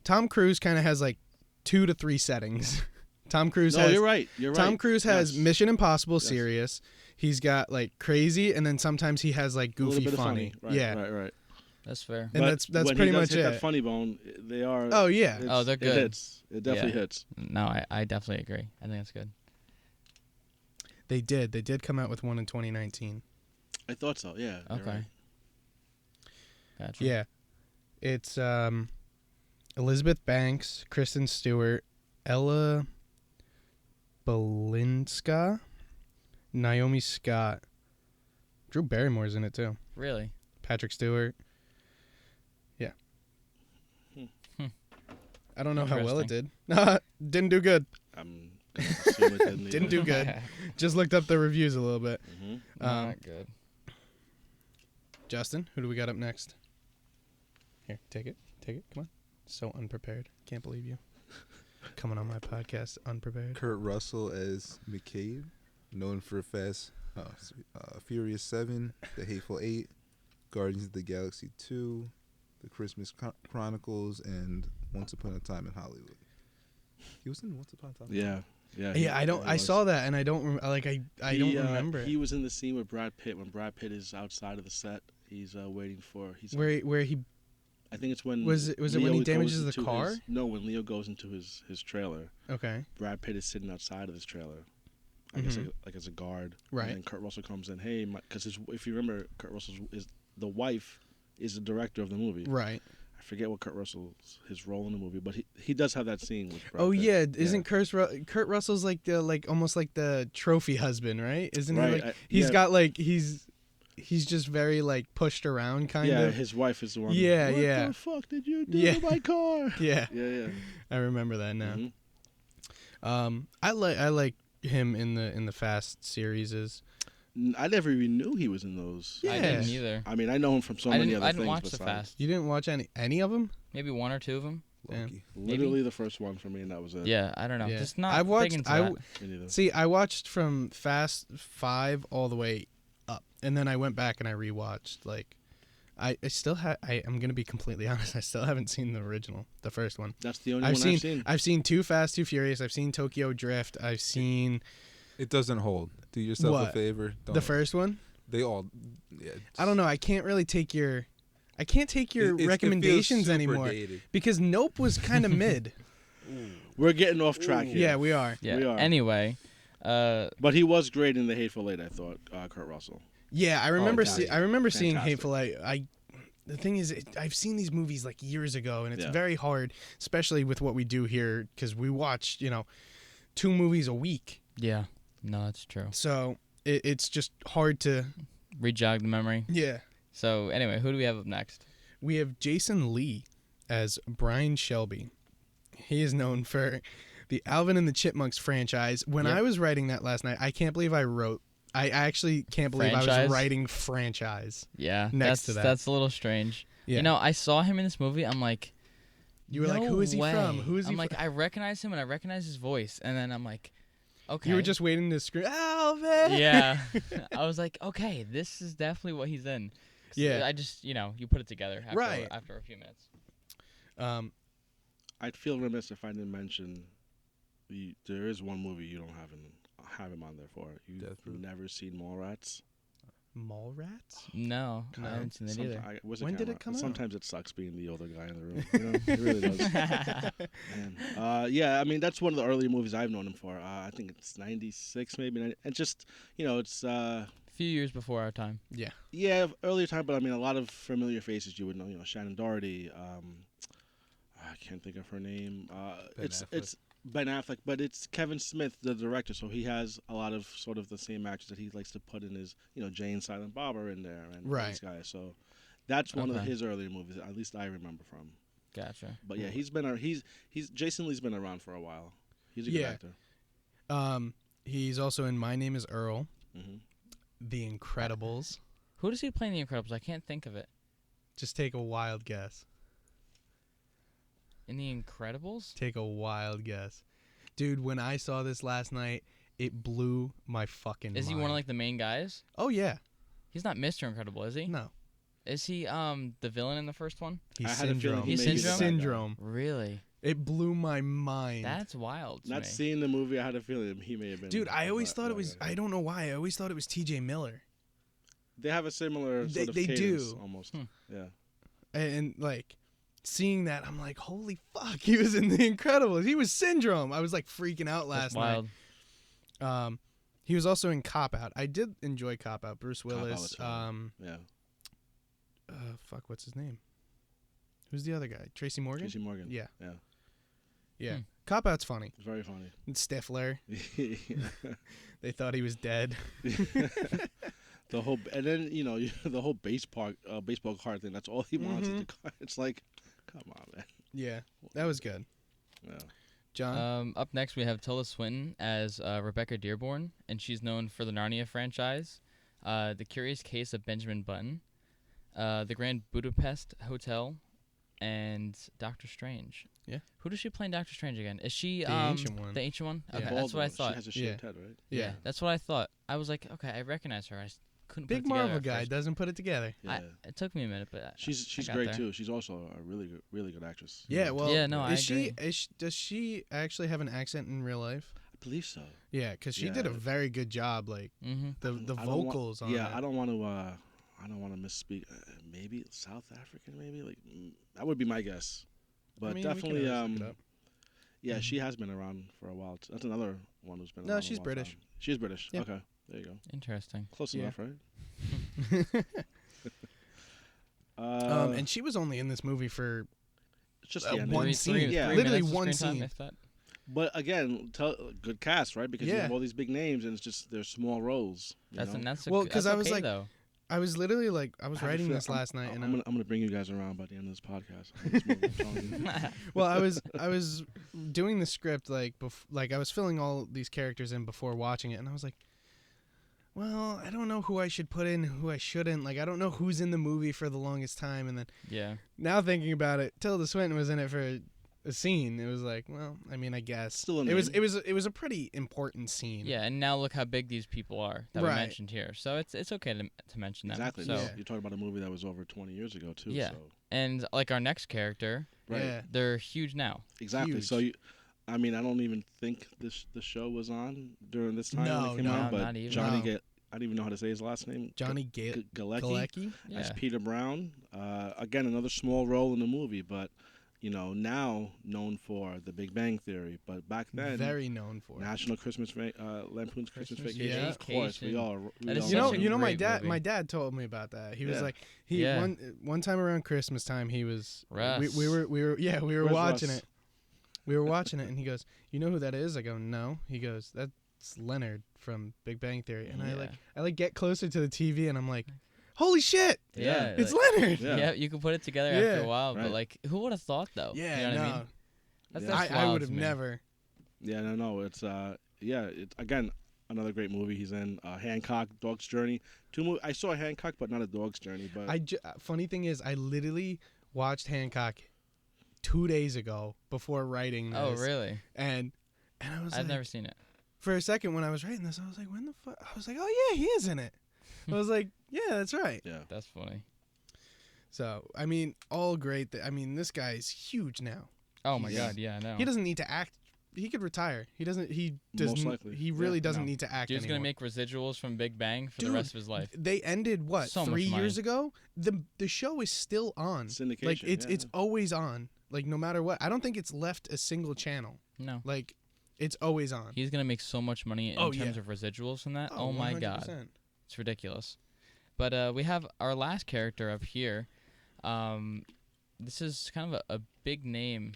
Tom Cruise kind of has like 2 to 3 settings. Tom Cruise No, has. you're right. You're right. Tom Cruise has Yes. Mission Impossible Yes. serious. He's got like crazy, and then sometimes he has like A little goofy bit of funny. Right, Yeah, Right. That's fair. and But that's when pretty he does much hit it. that funny bone, they are. Oh yeah, Oh, they're good. It hits. It definitely Yeah. hits. No, I definitely agree. I think that's good. they did come out with one in 2019. I thought so. Yeah. you're Okay. right. Gotcha. Yeah, it's Elizabeth Banks, Kristen Stewart, Ella Balinska, Naomi Scott, Drew Barrymore's in it too. Really? Patrick Stewart. Yeah. I don't know how well it did. Didn't do good. I'm gonna assume it didn't. Didn't do good. Just looked up the reviews a little bit. Mm-hmm. Not good. Justin, who do we got up next? Here, take it. Come on. So unprepared. Can't believe you. Coming on my podcast unprepared. Kurt Russell as McCabe, known for Furious 7, The Hateful Eight, Guardians of the Galaxy 2, The Christmas Chronicles, and Once Upon a Time in Hollywood. He was in Once Upon a Time. Yeah. Yeah, I saw that and I don't I don't remember it. He was in the scene with Brad Pitt when Brad Pitt is outside of the set. He's waiting for. Where he I think it's when was it when Leo he damages goes the into car? when Leo goes into his trailer. Okay. Brad Pitt is sitting outside of his trailer. I guess like as a guard. Right. And then Kurt Russell comes in. Hey, because if you remember, Kurt Russell's the wife is the director of the movie. Right. I forget what his role in the movie, but he does have that scene with Brad Oh Pitt. yeah, isn't Kurt Russell's like the almost like the trophy husband, right? Isn't he Right, like he's got like he's just very like pushed around kind of. Yeah, his wife is the one. Yeah, what yeah. the fuck did you do to my car? Yeah. Yeah. I remember that now. Mm-hmm. I like him in the Fast series. I never even knew he was in those. Yeah. I didn't either. I mean, I know him from so many other I things. didn't watch The besides. Fast. You didn't watch any of them? Maybe 1 or 2 of them. Lucky. Literally the first one for me, and that was it. Yeah, I don't know. Yeah. Just not I watched. big into that. Me neither. See, I watched from Fast 5 all the way up, and then I went back and I rewatched. Like, I still I'm gonna be completely honest. I still haven't seen the original, the first one. That's the only one I've seen. I've seen Too Fast, Too Furious. I've seen Tokyo Drift. I've seen It doesn't hold. Do yourself What? a favor. Don't. the first one. They all. Yeah, I don't know. I can't really take your. I can't take your it feels recommendations super anymore dated. because Nope was kind of mid. We're getting off track here. Yeah, we are. Yeah. We are. Anyway, But he was great in The Hateful Eight, I thought, Kurt Russell. Yeah, I remember. fantastic. I remember seeing Fantastic. Hateful Eight. the thing is, I've seen these movies like years ago, and it's very hard, especially with what we do here, because we watch 2 movies a week. Yeah, no, that's true. So it's just hard to re-jog the memory. Yeah. So anyway, who do we have up next? We have Jason Lee as Brian Shelby. He is known for the Alvin and the Chipmunks franchise. When I was writing that last night, I can't believe I actually can't believe I was writing franchise. Yeah, next to that. That's a little strange. Yeah. I saw him in this movie. I'm like, you were like, who is he from? Who is he? I'm like, I recognize him and I recognize his voice, and then I'm like, okay. You were just waiting to scream, Alvin. Yeah, I was like, okay, this is definitely what he's in. Yeah, I just you put it together after a few minutes. I'd feel remiss if I didn't mention there is one movie you don't have him on there for. You've never seen Mallrats? Mallrats? No, I haven't seen it either. When did it come out? Sometimes it sucks being the older guy in the room. It really does. I mean, that's one of the early movies I've known him for. I think it's 96 maybe. And just, it's... a few years before our time. Yeah. Yeah, earlier time, but I mean, a lot of familiar faces you would know. Shannon Doherty. I can't think of her name. It's Ben Affleck, but it's Kevin Smith, the director, so he has a lot of sort of the same actors that he likes to put in his, Jay and Silent Bob are in there, and these guys. So that's one of his earlier movies, at least I remember from. Gotcha. But yeah, Jason Lee's been around for a while. He's a good actor. He's also in My Name Is Earl, The Incredibles. Who does he play in The Incredibles? I can't think of it. Just take a wild guess. In The Incredibles? Take a wild guess. Dude, when I saw this last night, it blew my fucking mind. Is he one of, like, the main guys? Oh, yeah. He's not Mr. Incredible, is he? No. Is he the villain in the first one? He's Syndrome. He's Syndrome. Really? It blew my mind. That's wild to Not me. seeing the movie, I had a feeling he may have been. Dude, I always thought it was... I don't know why. I always thought it was T.J. Miller. They have a similar sort of cadence, do. Almost. Yeah. And, like... Seeing that, I'm like, holy fuck, he was in The Incredibles. He was Syndrome. I was like freaking out last night. He was also in Cop Out. I did enjoy Cop Out. Bruce Willis. Fuck, what's his name? Who's the other guy? Tracy Morgan? Tracy Morgan. Yeah. Cop Out's funny. It's very funny. And Stifler. They thought he was dead. The whole baseball card thing. That's all he wants is the card. It's like, come on, man. Yeah, that was good. Yeah. John? Up next, we have Tilda Swinton as Rebecca Dearborn, and she's known for the Narnia franchise, The Curious Case of Benjamin Button, The Grand Budapest Hotel, and Doctor Strange. Yeah. Who does she play in Doctor Strange again? Is she the ancient one? The ancient one? Yeah. Okay, that's what I thought. She has a shaved head, right? Yeah, that's what I thought. I was like, okay, I recognize her. I couldn't Big put it together Marvel at guy first. doesn't put it together. Yeah. It took me a minute, but she's great too. She's also a really good actress. Yeah, well, I agree. Does she actually have an accent in real life? I believe so. Yeah, because she did a very good job. Like the vocals on it. I don't want to misspeak. Maybe South African. Maybe like that would be my guess. But definitely, yeah, she has been around for a while. That's another one who's been. No, she's British. She's British. Yeah. Okay, there you go. Interesting. Close enough, right? And she was only in this movie for just one scene. Literally one scene. But again, good cast, right? Because you have all these big names, and it's just they're small roles. That's because I was okay, like, though. I was literally like, I was writing this last night, and I'm gonna bring you guys around by the end of this podcast. Well, I was doing the script like I was filling all these characters in before watching it, and I was like, well, I don't know who I should put in, who I shouldn't. Like, I don't know who's in the movie for the longest time, and then now thinking about it, Tilda Swinton was in it for a scene. It was like, well, I mean, I guess still it was a pretty important scene. Yeah, and now look how big these people are that we mentioned here. So it's okay to mention them. Exactly. So you're talking about a movie that was over 20 years ago too. Yeah. So. And like our next character, they're huge now. Exactly. Huge. So I mean, I don't even think the show was on during this time when it came out. But not even. Johnny I don't even know how to say his last name. Johnny Galecki Yeah. as Peter Brown. Again, another small role in the movie, but now known for The Big Bang Theory, but back then very known for National Lampoon's Christmas Vacation. Yeah. Of course, we all my dad told me about that. He was like one time around Christmas time he was we were Where's watching Russ? it. We were watching it and he goes, "You know who that is?" I go, "No." He goes, "That's Leonard from Big Bang Theory." And I get closer to the TV and I'm like, "Holy shit!" Yeah, it's Leonard. Yeah, you can put it together after a while, but like, who would have thought though? Yeah, you know what I mean? That's I wild would have to me. never. Yeah, no, it's it's again another great movie he's in. Hancock, Dog's Journey. I saw Hancock, but not A Dog's Journey. But funny thing is, I literally watched Hancock 2 days ago before writing this. Oh, really? And I've never seen it. For a second when I was writing this, I was like, when the fuck? I was like, oh yeah, he is in it. I was like, yeah, that's right. Yeah, that's funny. So I mean, all great. This guy is huge now. Oh my God, yeah, I know. He doesn't need to act. He could retire. He doesn't. He doesn't. Most likely. He really doesn't need to act. Dude's anymore. gonna make residuals from Big Bang for the rest of his life. They ended what So 3 much years ago. The show is still on. Syndication. Like it's always on. Like no matter what. I don't think it's left a single channel. No. Like it's always on. He's gonna make so much money in terms of residuals from that. Oh my 100%. God, it's ridiculous. But we have our last character up here. This is kind of a big name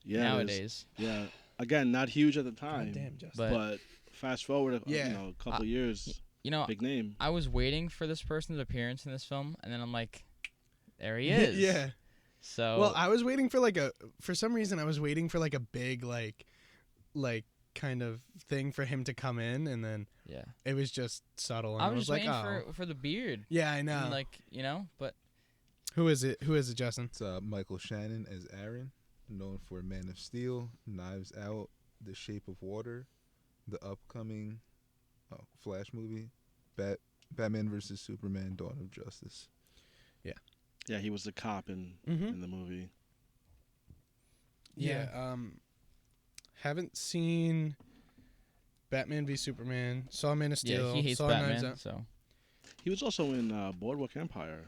nowadays. Yeah. Again, not huge at the time. God damn, Justin. But fast forward a couple years. Big name. I was waiting for this person's appearance in this film, and then I'm like, there he is. Yeah. So well, I was waiting for for some reason I was waiting for a big like kind of thing for him to come in, and then it was just subtle. And I was just like, waiting for the beard. Yeah, I know. And but who is it? Who is it, Justin? It's Michael Shannon as Aaron, known for Man of Steel, Knives Out, The Shape of Water, the upcoming Flash movie, Batman vs Superman: Dawn of Justice. Yeah. Yeah, he was the cop in the movie. Yeah. Haven't seen Batman v Superman. Saw Man of Steel. Yeah, he hates saw Batman. Knives Out. So he was also in Boardwalk Empire,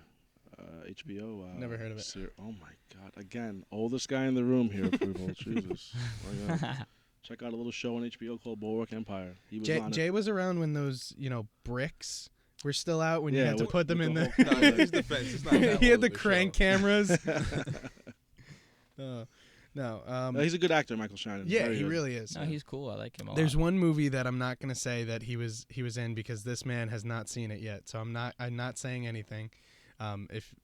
HBO. Never heard of it. Oh my God! Again, oldest guy in the room here. Jesus. My God. Check out a little show on HBO called Boardwalk Empire. He was on Jay was around when those bricks were still out when you had to put them in the. No, in his defense, it's not that he had old the of a crank show. cameras. No, he's a good actor, Michael Shannon. Yeah, he really is. No, he's cool. I like him a lot. There's one movie that I'm not gonna say that he was in because this man has not seen it yet. So I'm not saying anything. If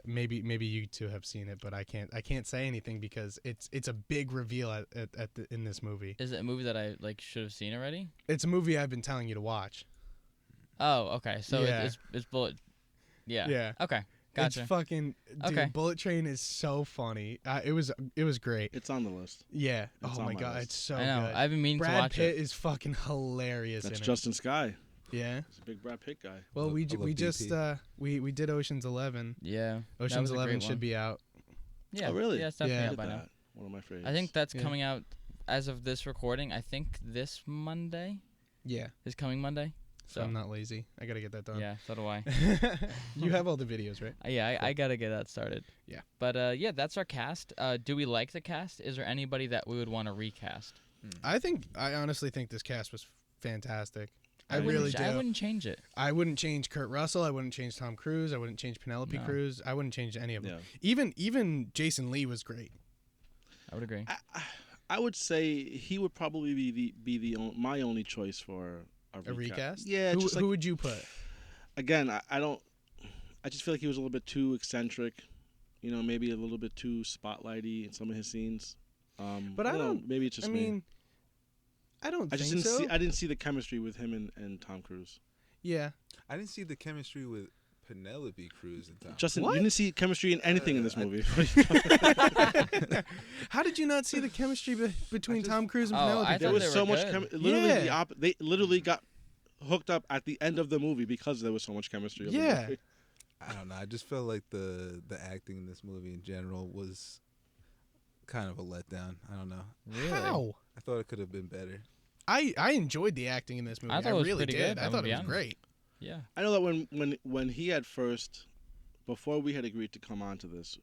maybe you two have seen it, but I can't say anything because it's a big reveal in this movie. Is it a movie that I should have seen already? It's a movie I've been telling you to watch. Oh, okay. So it's Bullet. Yeah. Yeah. Okay. Gotcha. It's fucking dude. Bullet Train is so funny. It was great. It's on the list. Yeah. It's oh my my God, list. it's so I know. good. I've been meaning to Brad watch Pitt it. is fucking hilarious. That's in Justin Sky. Yeah. He's a big Brad Pitt guy. Well, we love just we did Ocean's 11. Yeah. Ocean's 11 should be out. Yeah. Oh, really? Yeah, it's definitely Yeah. out by now. One of my favorites. I think that's coming out as of this recording. I think this Monday. Yeah. Is coming Monday. So I'm not lazy. I gotta get that done. Yeah, so do I. You have all the videos, right? Yeah, I gotta get that started. Yeah. But yeah, that's our cast. Do we like the cast? Is there anybody that we would want to recast? I honestly think this cast was fantastic. I wouldn't really do. I wouldn't change it. I wouldn't change Kurt Russell. I wouldn't change Tom Cruise. I wouldn't change Penelope Cruz. I wouldn't change any of them. Yeah. Even Jason Lee was great. I would agree. I would say he would probably be my only choice for a recast. Yeah. Who would you put? Again, I don't. I just feel like he was a little bit too eccentric. Maybe a little bit too spotlighty in some of his scenes. But I don't know. Maybe it's just me. I don't I just think didn't so. I didn't see the chemistry with him and Tom Cruise. Yeah. I didn't see the chemistry with Penelope Cruz and Tom. Justin, What? you didn't see chemistry in anything in this movie. How did you not see the chemistry between Tom Cruise and Oh, Penelope? I There thought was they so were much good. chemistry. Literally, Yeah. they literally got hooked up at the end of the movie because there was so much chemistry. Yeah. I don't know. I just felt like the acting in this movie in general was kind of a letdown. I don't know. Really? How? I thought it could have been better. I enjoyed the acting in this movie. I thought it was really pretty did. good, I I'm thought gonna it was be honest. great. Yeah. I know that when he had first, before we had agreed to come on to this,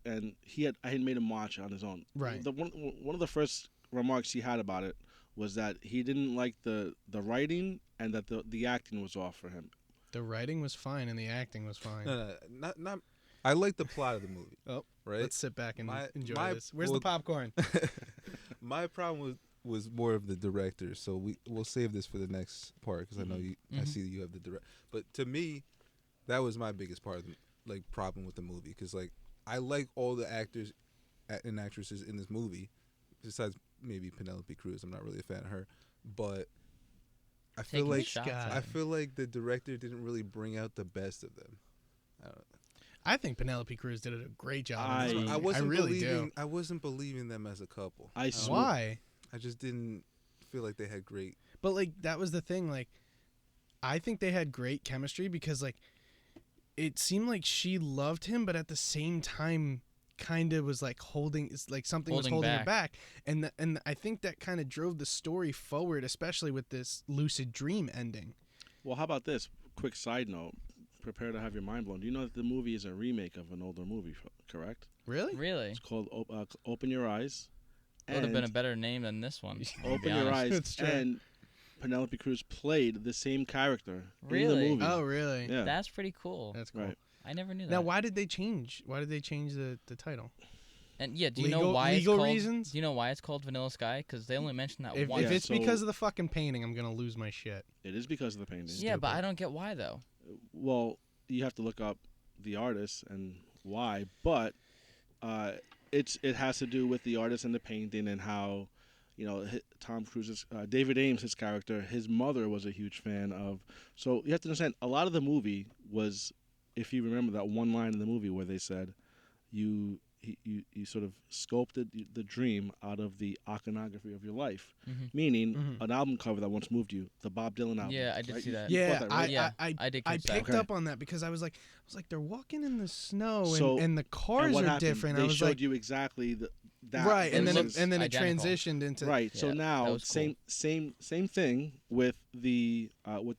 and I had made him watch it on his own. Right. One of the first remarks he had about it was that he didn't like the writing and that the acting was off for him. The writing was fine and the acting was fine. Not. I like the plot of the movie. Oh, right. Let's sit back and enjoy this. Where's the popcorn? My problem was more of the director, so we'll save this for the next part because I know you. I see that you have the direct. But to me, that was my biggest part of the problem with the movie because I like all the actors and actresses in this movie, besides maybe Penelope Cruz. I'm not really a fan of her, but I feel like the director didn't really bring out the best of them. I think Penelope Cruz did a great job. I wasn't believing them as a couple. Why? I just didn't feel like they had great. But that was the thing. I think they had great chemistry because it seemed like she loved him, but at the same time, kind of was something was holding her back, and I think that kind of drove the story forward, especially with this lucid dream ending. Well, how about this? Quick side note. Prepare to have your mind blown. Do you know that the movie is a remake of an older movie, correct? Really? Really? It's called Open Your Eyes. It would have been a better name than this one. Open Your Eyes. And Penelope Cruz played the same character in the movie. Oh, really? Yeah. That's pretty cool. That's cool. Right. I never knew that. Now, why did they change? Why did they change the title? And do you know why legal it's called, reasons? Do you know why it's called Vanilla Sky? Because they only mentioned that if, once. If it's because of the fucking painting, I'm gonna lose my shit. It is because of the painting. Yeah, but I don't get why though. Well, you have to look up the artist and why, but it has to do with the artist and the painting and how, Tom Cruise's David Aames, his character, his mother was a huge fan of. So you have to understand, a lot of the movie was, if you remember that one line in the movie where they said, you sort of sculpted the dream out of the iconography of your life, meaning an album cover that once moved you, the Bob Dylan album. Yeah, I did see that. Yeah, I did. I picked up on that because I was like, they're walking in the snow and the cars are different. They I was showed you exactly that. Right, and then it identical. transitioned into right. Yeah, so now cool. same thing with the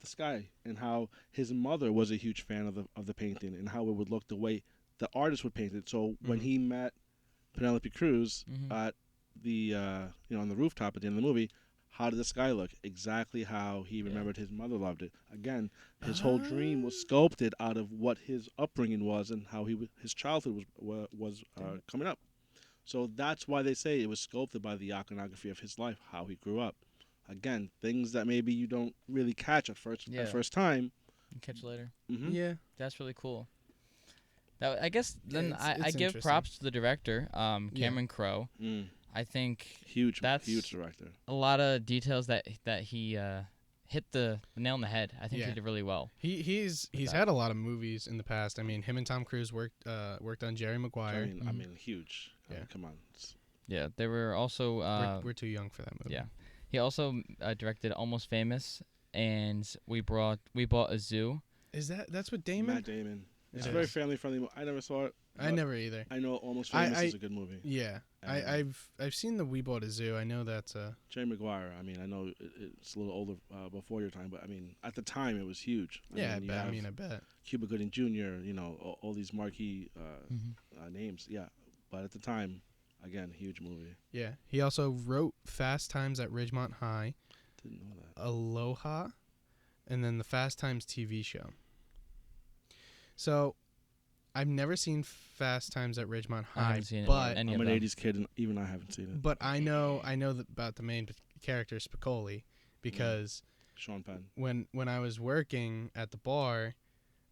sky and how his mother was a huge fan of the painting and how it would look the way the artist would paint it. So when he met Penelope Cruz at the on the rooftop at the end of the movie, how did the sky look? Exactly how he remembered his mother loved it. Again, his whole dream was sculpted out of what his upbringing was and how his childhood was coming up. So that's why they say it was sculpted by the iconography of his life, how he grew up. Again, things that maybe you don't really catch at first time. You catch later. Yeah, that's really cool. I guess then I give props to the director, Cameron Crowe. I think huge director. A lot of details that he hit the nail on the head. I think he did really well. He's had a lot of movies in the past. I mean, him and Tom Cruise worked on Jerry Maguire. I mean, huge. Yeah. Come on. Yeah, they were also. We're too young for that movie. Yeah, he also directed Almost Famous, and we bought a zoo. That's what Damon? Matt Damon. It's a very family friendly. I never saw it. I never either. I know Almost Famous is a good movie. Yeah, I've seen the We Bought a Zoo. I know that's a Jerry Maguire. I mean, I know it's a little older before your time, but I mean, at the time it was huge. I bet. Cuba Gooding Jr. All these marquee names. Yeah, but at the time, again, huge movie. Yeah, he also wrote Fast Times at Ridgemont High. Didn't know that. Aloha, and then the Fast Times TV show. So, I've never seen Fast Times at Ridgemont High, I haven't seen but I'm an 80s kid, and even I haven't seen it. But I know about the main character Spicoli because Sean Penn. When I was working at the bar,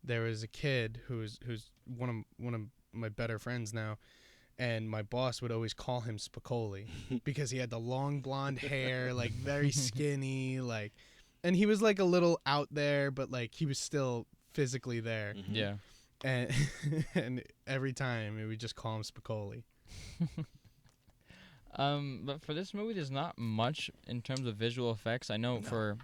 there was a kid who's one of my better friends now, and my boss would always call him Spicoli because he had the long blonde hair, like very skinny, and he was like a little out there, but like he was still physically there. Yeah. And every time we would just call him Spicoli. But for this movie, there's not much in terms of visual effects. I know for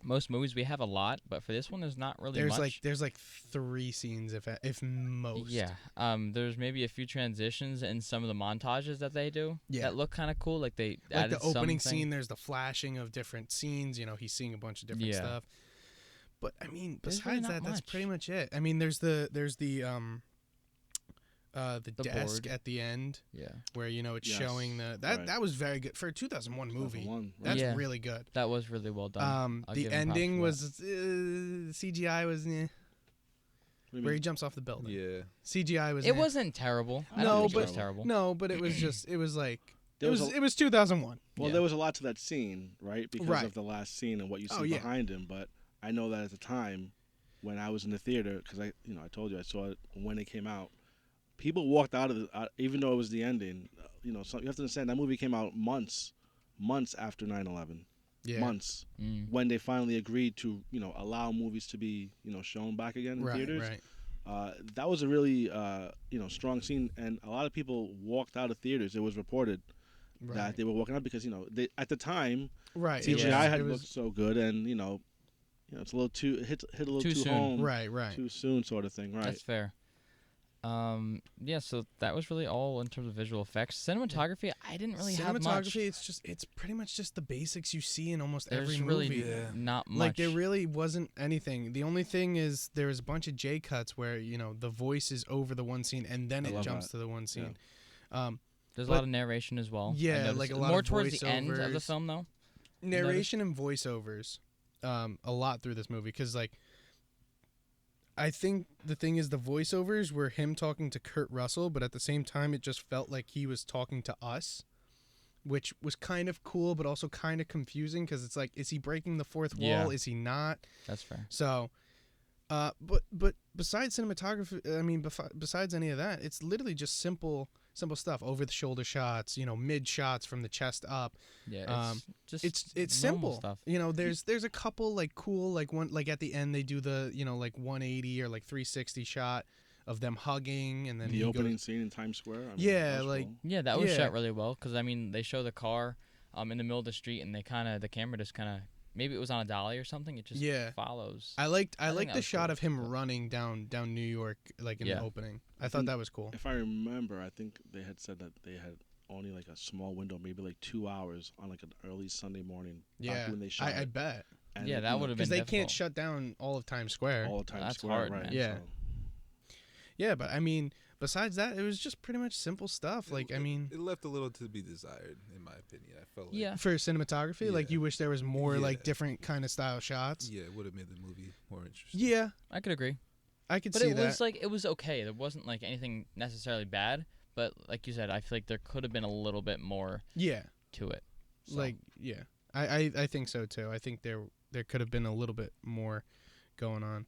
most movies we have a lot, but for this one, there's not really much. There's like 3 scenes, if most. Yeah. There's maybe a few transitions in some of the montages that they do that look kind of cool. Like they added the opening something. scene. There's the flashing of different scenes. He's seeing a bunch of different stuff. But I mean, besides that, that's pretty much it. I mean, there's the the desk board at the end. Yeah. Where it's showing that was very good for a 2001 movie. 2001, right? That's really good. That was really well done. The ending was CGI was where he jumps off the building. Yeah. CGI was. It wasn't terrible. I don't think it was terrible. No, but it was just. It was like. It was 2001. Well, there was a lot to that scene, right? Because of the last scene and what you see behind him. But I know that at the time, when I was in the theater, because I told you I saw it when it came out. People walked out of the, even though it was the ending. So you have to understand that movie came out months after 9/11. Yeah. Months when they finally agreed to allow movies to be shown back again in theaters. Right. That was a really strong scene, and a lot of people walked out of theaters. It was reported that they were walking out because they, at the time CGI had looked so good, and it's a little too hit a little too soon. Home, right, too soon, sort of thing. Right. That's fair. So that was really all in terms of visual effects. Cinematography, I didn't really have much. Cinematography, it's pretty much just the basics you see in almost every really movie. Not much. Like there really wasn't anything. The only thing is there was a bunch of J cuts where the voice is over the one scene and then it jumps to the one scene. Yeah. There's a lot of narration as well. Yeah, like a lot more of towards the end of the film though. Narration and voiceovers, a lot through this movie because I think the thing is the voiceovers were him talking to Kurt Russell, but at the same time it just felt like he was talking to us, which was kind of cool, but also kind of confusing because it's like, is he breaking the fourth wall? Is he not? That's fair. So, but besides cinematography, I mean, besides any of that, it's literally just simple stuff. Over the shoulder shots, mid shots from the chest up. Yeah, it's simple stuff. There's a couple like cool one at the end they do the 180 or 360 shot of them hugging, and then the opening scene in Times Square. That was shot really well because they show the car in the middle of the street, and the camera just maybe it was on a dolly or something. It just follows. I liked the shot of him running down New York in the opening. I thought that was cool. If I remember, I think they had said that they had only a small window, maybe 2 hours on an early Sunday morning. Yeah, when they shot I bet. And that would have been because they can't shut down all of Times Square. That's hard, right? Man. Yeah. So. Yeah, but I mean, besides that, it was just pretty much simple stuff. It left a little to be desired, in my opinion. I felt for cinematography, you wish there was more different kind of style shots. Yeah, it would have made the movie more interesting. Yeah, I could agree. I could see that. But it was okay. There wasn't anything necessarily bad, but like you said, I feel like there could have been a little bit more. To it. So. I think so too. I think there could have been a little bit more going on.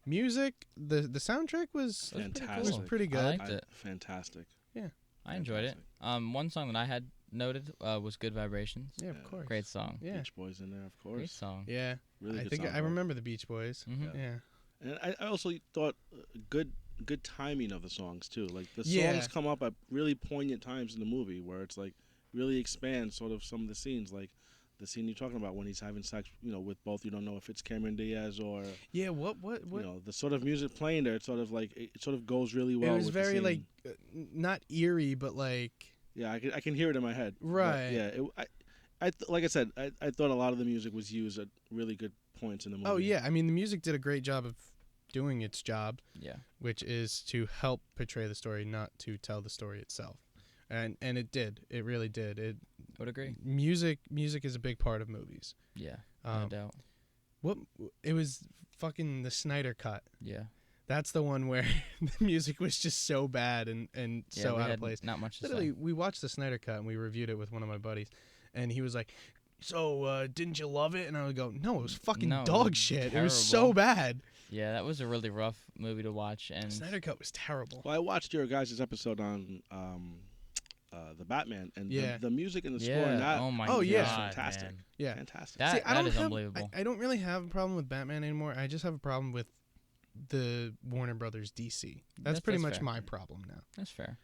Music, the soundtrack was fantastic. Was pretty good. I liked it. Fantastic. Yeah, I enjoyed it. One song that I had noted was "Good Vibrations." Yeah, of course. Great song. Yeah, Beach Boys in there, of course. Great song. Yeah, really. I think I remember the Beach Boys. Mm-hmm. Yeah, and I also thought good timing of the songs too. The songs come up at really poignant times in the movie where it's really expands sort of some of the scenes, the scene you're talking about when he's having sex, with both. You don't know if it's Cameron Diaz or what. The sort of music playing there. It's sort of it sort of goes really well. It was with very the scene. Not eerie, but yeah, I can hear it in my head. Right. But yeah. Like I said, I thought a lot of the music was used at really good points in the movie. Oh yeah, I mean the music did a great job of doing its job. Yeah. Which is to help portray the story, not to tell the story itself. And it did. It really did. I would agree. Music is a big part of movies. Yeah, no doubt. It was fucking the Snyder Cut. Yeah. That's the one where the music was just so bad and so out of place. Not much to Literally, say. we watched the Snyder Cut and we reviewed it with one of my buddies. And he was like, so didn't you love it? And I would go, no, it was fucking dog shit. Terrible. It was so bad. Yeah, that was a really rough movie to watch. And Snyder Cut was terrible. Well, I watched your guys' episode on the Batman, and the music and the score in that. Oh my god! Fantastic. Man. Yeah, fantastic. That is unbelievable. I don't really have a problem with Batman anymore. I just have a problem with the Warner Brothers DC. That's pretty much fair. my problem now. That's fair.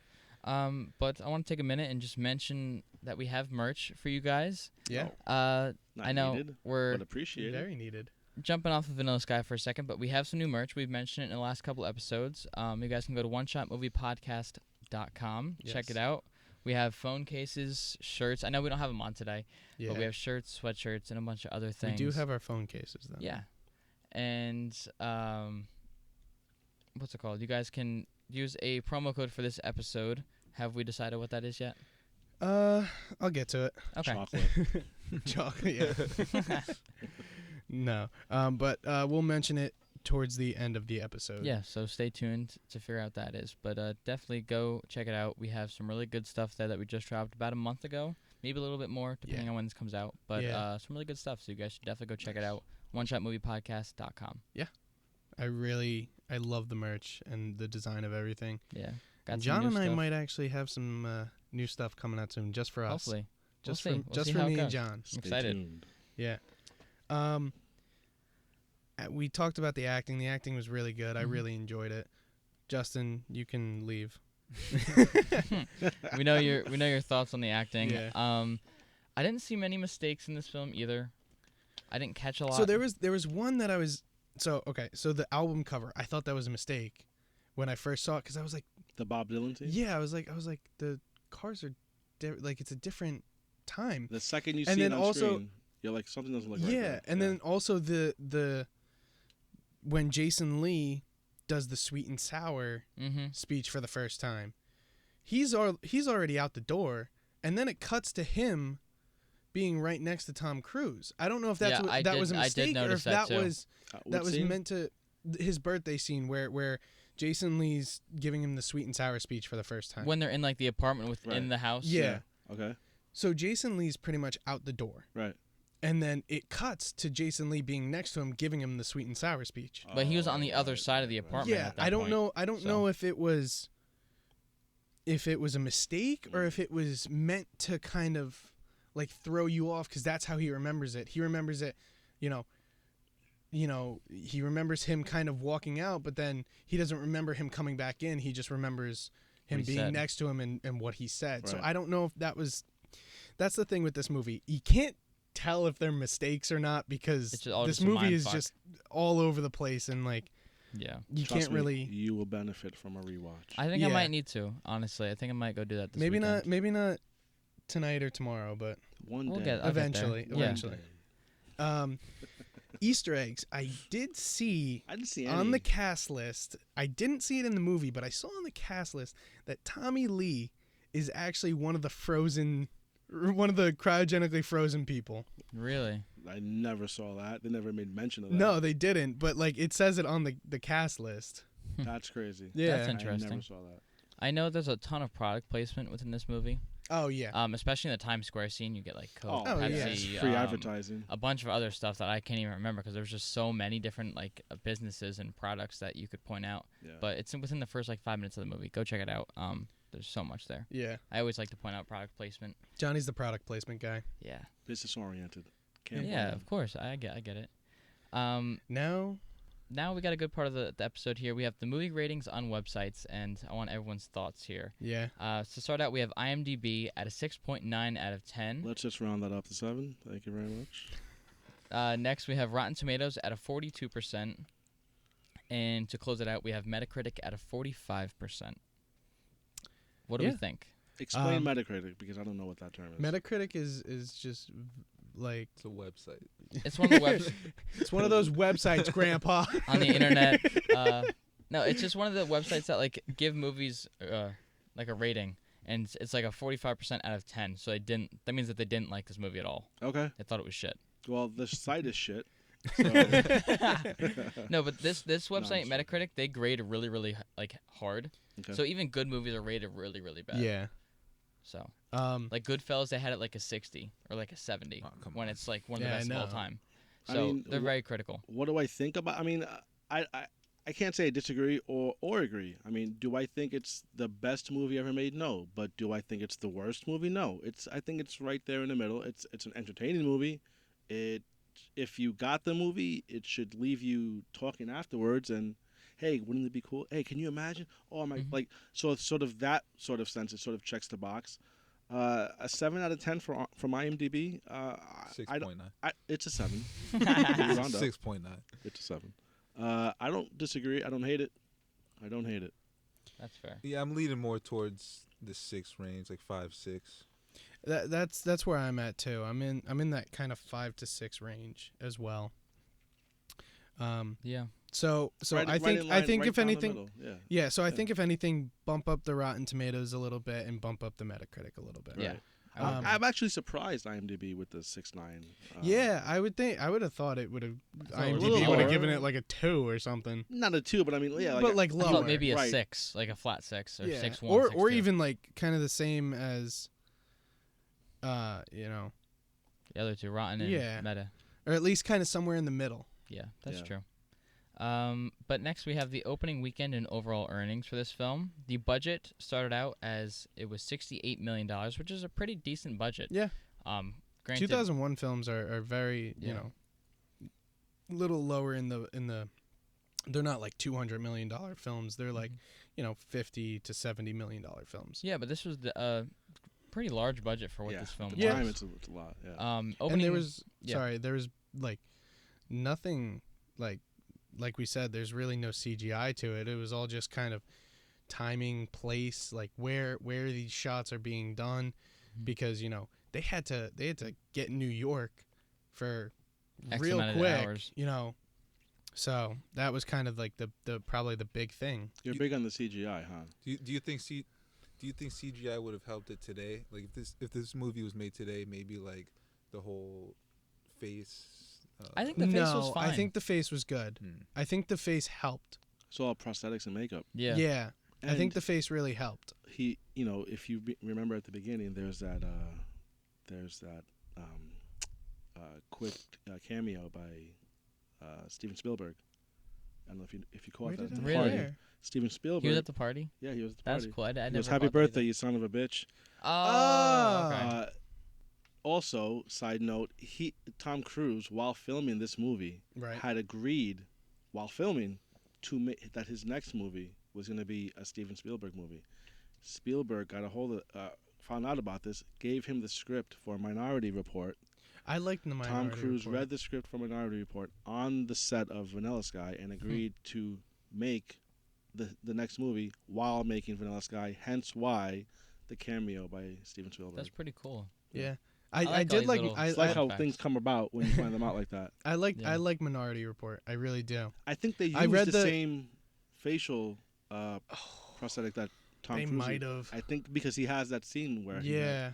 But I want to take a minute and just mention that we have merch for you guys. Yeah. Not I know needed, we're but appreciated. Very needed. Jumping off of Vanilla Sky for a second, but we have some new merch. We've mentioned it in the last couple episodes. You guys can go to oneshotmoviepodcast.com. Yes. Check it out. We have phone cases, shirts. I know we don't have them on today, but we have shirts, sweatshirts, and a bunch of other things. We do have our phone cases, though. Yeah. And what's it called? You guys can use a promo code for this episode. Have we decided what that is yet? I'll get to it. Okay. Chocolate. Chocolate, yeah. No. But we'll mention it towards the end of the episode. Yeah, so stay tuned to figure out what that is. But definitely go check it out. We have some really good stuff there that we just dropped about a month ago. Maybe a little bit more, depending on when this comes out. But some really good stuff, so you guys should definitely go check it out. OneShotMoviePodcast.com. Yeah. I love the merch and the design of everything. Yeah. And John and I might actually have some new stuff coming out soon, just for us. Hopefully. Just we'll for me and John. I'm excited. Tuned. Yeah. We talked about the acting. The acting was really good. I really enjoyed it. Justin, you can leave. we know your thoughts on the acting. Yeah. I didn't see many mistakes in this film either. I didn't catch a lot. So there was one that I was so the album cover, I thought that was a mistake when I first saw it, because I was like, the Bob Dylan team. yeah, I was like the cars are like it's a different time. The second you And see then it on also- screen, you're like, something doesn't look right. Yeah, there. and then also the when Jason Lee does the sweet and sour speech for the first time, he's already out the door, and then it cuts to him being right next to Tom Cruise. I don't know if that was a mistake, or if that was meant to his birthday scene where Jason Lee's giving him the sweet and sour speech for the first time. when they're in like the apartment within the house. Yeah. Okay. So Jason Lee's pretty much out the door. Right. And then it cuts to Jason Lee being next to him, giving him the sweet and sour speech. But he was on the other side of the apartment. Yeah, at that I don't point. know. I don't know if it was a mistake or if it was meant to kind of like throw you off, because that's how he remembers it. He remembers it, he remembers him kind of walking out, but then he doesn't remember him coming back in. He just remembers him being next to him and what he said. Right. So I don't know if that's the thing with this movie. You can't tell if they're mistakes or not, because this movie is just all over the place, and like you Trust can't me, really. You will benefit from a rewatch. I think I might need to, honestly. I think I might go do that this weekend. Maybe not tonight or tomorrow, but One We'll day. get- I'll get there. eventually. Yeah. Easter eggs. I didn't see any. on the cast list. I didn't see it in the movie, but I saw on the cast list that Tommy Lee is actually one of the cryogenically frozen people. Really? I never saw that. They never made mention of that. No, they didn't, but like it says it on the cast list. That's crazy. Yeah. That's interesting. I never saw that. I know there's a ton of product placement within this movie. Oh yeah. Especially in the Times Square scene, you get like Coke, Oh, yeah. Pepsi, Free advertising. a bunch of other stuff that I can't even remember, because there's just so many different like businesses and products that you could point out. Yeah. But it's within the first like 5 minutes of the movie. Go check it out. There's so much there. Yeah. I always like to point out product placement. Johnny's the product placement guy. Yeah. Business oriented. Yeah, of course. I get it. Now we got a good part of the episode here. We have the movie ratings on websites, and I want everyone's thoughts here. Yeah. To start out, we have IMDb at a 6.9 out of 10. Let's just round that up to 7. Thank you very much. Next, we have Rotten Tomatoes at a 42%. And to close it out, we have Metacritic at a 45%. What do we think? Explain Metacritic, because I don't know what that term is. Metacritic is just like It's a website. It's one of the webs it's one of those websites, Grandpa. on the internet. No, it's just one of the websites that like give movies like a rating, and it's like a 45% out of 10. So that means that they didn't like this movie at all. Okay. They thought it was shit. Well, the site is shit. So No, but this website, No, Metacritic, they grade really, really like hard. Okay. So even good movies are rated really, really bad. Yeah. So Like Goodfellas, they had it like a 60 or like a 70 when it's like one of the best of all time. So they're very critical. What do I think about? I mean, I can't say I disagree or agree. I mean, do I think it's the best movie ever made? No. But do I think it's the worst movie? No. I think it's right there in the middle. It's an entertaining movie. If you got the movie, it should leave you talking afterwards and, hey, wouldn't it be cool? Hey, can you imagine? Oh my, like, so it's sort of that sort of sense. It sort of checks the box. A 7 out of 10 from IMDb. 6.9. It's a 7. 6.9. It's a 7. I don't disagree. I don't hate it. That's fair. Yeah, I'm leaning more towards the 6 range, like 5, 6. That's where I'm at too. I'm in that kind of 5 to 6 range as well. Yeah. So Right- I right think in line, I think right if down the anything, middle, yeah. yeah. So I think if anything, bump up the Rotten Tomatoes a little bit and bump up the Metacritic a little bit. Yeah. Right. I would agree. I'm actually surprised IMDb with the 6.9. Yeah, I would have thought it would have. a little IMDb would lower. have given it like a 2 or something. Not a 2, but I mean, yeah, but like like I lower. thought maybe a Right. 6, like a flat 6 or yeah. 6.1, or 6.2. even like kind of the same as, you know, the other two, Rotten and Yeah. Meta. or at least kind of somewhere in the middle. Yeah, that's Yeah. true. But next we have the opening weekend and overall earnings for this film. The budget started out as it was $68 million, which is a pretty decent budget. Yeah. Granted, 2001 films are very Yeah. you know, little lower in the. They're not like $200 million films. They're like, you know, $50 to $70 million films. yeah, but this was the pretty large budget for what yeah, this film at was. the time it's a lot. Yeah. And Opening, there was yeah. there was like nothing like we said. There's really no CGI to it. It was all just kind of timing, place, like where these shots are being done, because you know they had to get in New York for X real amount of quick, hours. you know. So that was kind of like the probably the big thing. You're big on the CGI, huh? Do you think CGI would have helped it today? Like if this movie was made today, maybe like the whole face. I think the face was fine. I think the face was good. I think the face helped. It's all prosthetics and makeup. Yeah. I think And the face really helped. he, you know, if you remember at the beginning, there's that quick cameo by Steven Spielberg. I don't know if you caught Where that did at I the Really? party. hear? Steven Spielberg. He was at the party? Yeah, he was at the That's party. cool. I He never was, "Happy caught that either. birthday, you son of a bitch." Oh, okay. Also, side note, Tom Cruise, while filming this movie, Right. had agreed, while filming, that his next movie was going to be a Steven Spielberg movie. Spielberg got a hold of, found out about this, gave him the script for Minority Report. I liked the Minority Tom Cruise Report. read the script for Minority Report on the set of Vanilla Sky and agreed to make the next movie while making Vanilla Sky. Hence why the cameo by Steven Spielberg. That's pretty cool. Yeah. I like I all did these like little- I It's like how facts. things come about when you find them out like that. I like Yeah. I like Minority Report. I really do. I think they used I read the the- same facial prosthetic that Tom They Cruise. might have. I think because he has that scene where Yeah.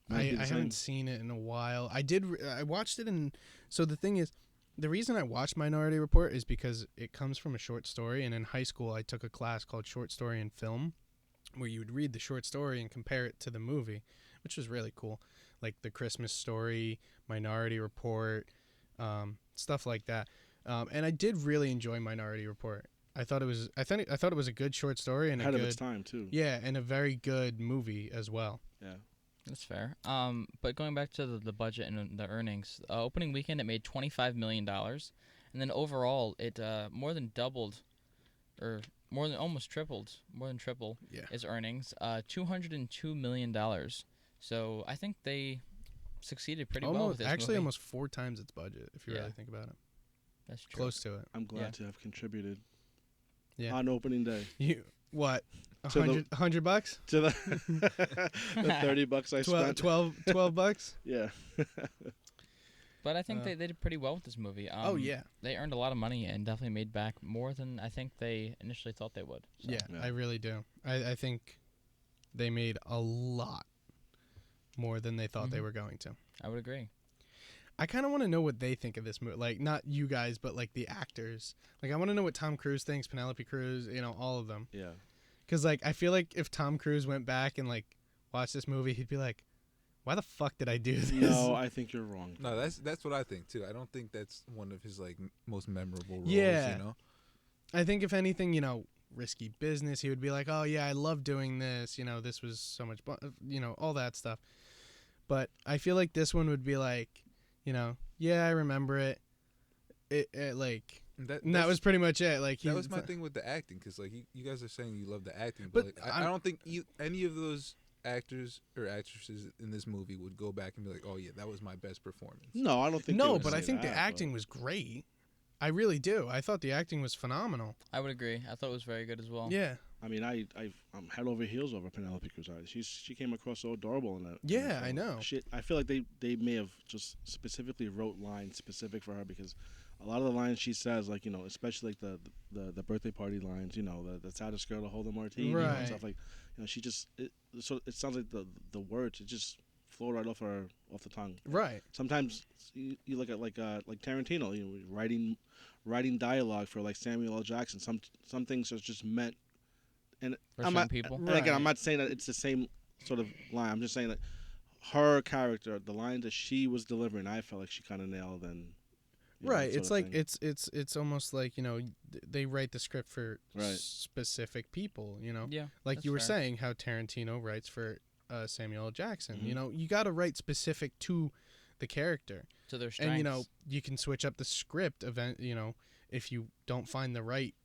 might be the I same. haven't seen it in a while. I watched it so the thing is, the reason I watched Minority Report is because it comes from a short story, and in high school I took a class called Short Story and Film, where you would read the short story and compare it to the movie, which was really cool. Like The Christmas Story, Minority Report, stuff like that. And I did really enjoy Minority Report. I thought it was a good short story and ahead a of good its time too. yeah, and a very good movie as well. Yeah. That's fair. But going back to the budget and the earnings, opening weekend it made $25 million, and then overall it more than doubled, or almost tripled, more than triple Yeah. its earnings, $202 million. So I think they succeeded pretty well with this movie. Almost 4 times its budget if you Yeah. really think about it. That's true. Close to it. I'm glad Yeah. to have contributed Yeah. on opening day You what? To the- $100? to the $30 I spent. 12 bucks? Yeah. But I think Uh, they did pretty well with this movie. Oh yeah. They earned a lot of money and definitely made back more than I think they initially thought they would. So. Yeah, Yeah. I really do. I think they made a lot more than they thought they Mhm. were going to. I would agree. I kind of want to know what they think of this movie. Like, not you guys, but like the actors. Like, I want to know what Tom Cruise thinks, Penelope Cruz, you know, all of them. Yeah. Because, like, I feel like if Tom Cruise went back and, like, watched this movie, he'd be like, why the fuck did I do this? No, I think you're wrong. No, that's what I think too. I don't think that's one of his like most memorable roles. Yeah. You know. I think if anything, you know, Risky Business, he would be like, oh, yeah, I love doing this. You know, this was so much fun, you know, all that stuff. But I feel like this one would be like, you know, yeah, I remember it. It like, and that was pretty much it. Like, that was my thing with the acting, because like you guys are saying you love the acting, But but like, I don't think any of those actors or actresses in this movie would go back and be like, oh yeah, that was my best performance. No, I don't think. No, they would but I say think the that, acting was great. I really do. I thought the acting was phenomenal. I would agree. I thought it was very good as well. Yeah. I mean, I'm head over heels over Penelope Cruz. She came across so adorable in that. Yeah, in that I film. know. I feel like they may have just specifically wrote lines specific for her because a lot of the lines she says, like, you know, especially like the birthday party lines, you know, the saddest girl to hold a martini and stuff, like, you know, she just so it sounds like the words, it just flow right off the tongue. Right. Sometimes you look at like Tarantino, you know, writing dialogue for like Samuel L. Jackson. Some things are just meant, and for some people. And again, I'm not saying that it's the same sort of line. I'm just saying that her character, the lines that she was delivering, I felt like she kind of nailed. And right, it's like it's almost like, you know, they write the script for right. specific people, you know. Yeah, like you were fair. saying how Tarantino writes for Samuel L. Jackson. Mm-hmm. You know, you got to write specific to the character, to their strengths. and you know, you can switch up the script you know, if you don't find the right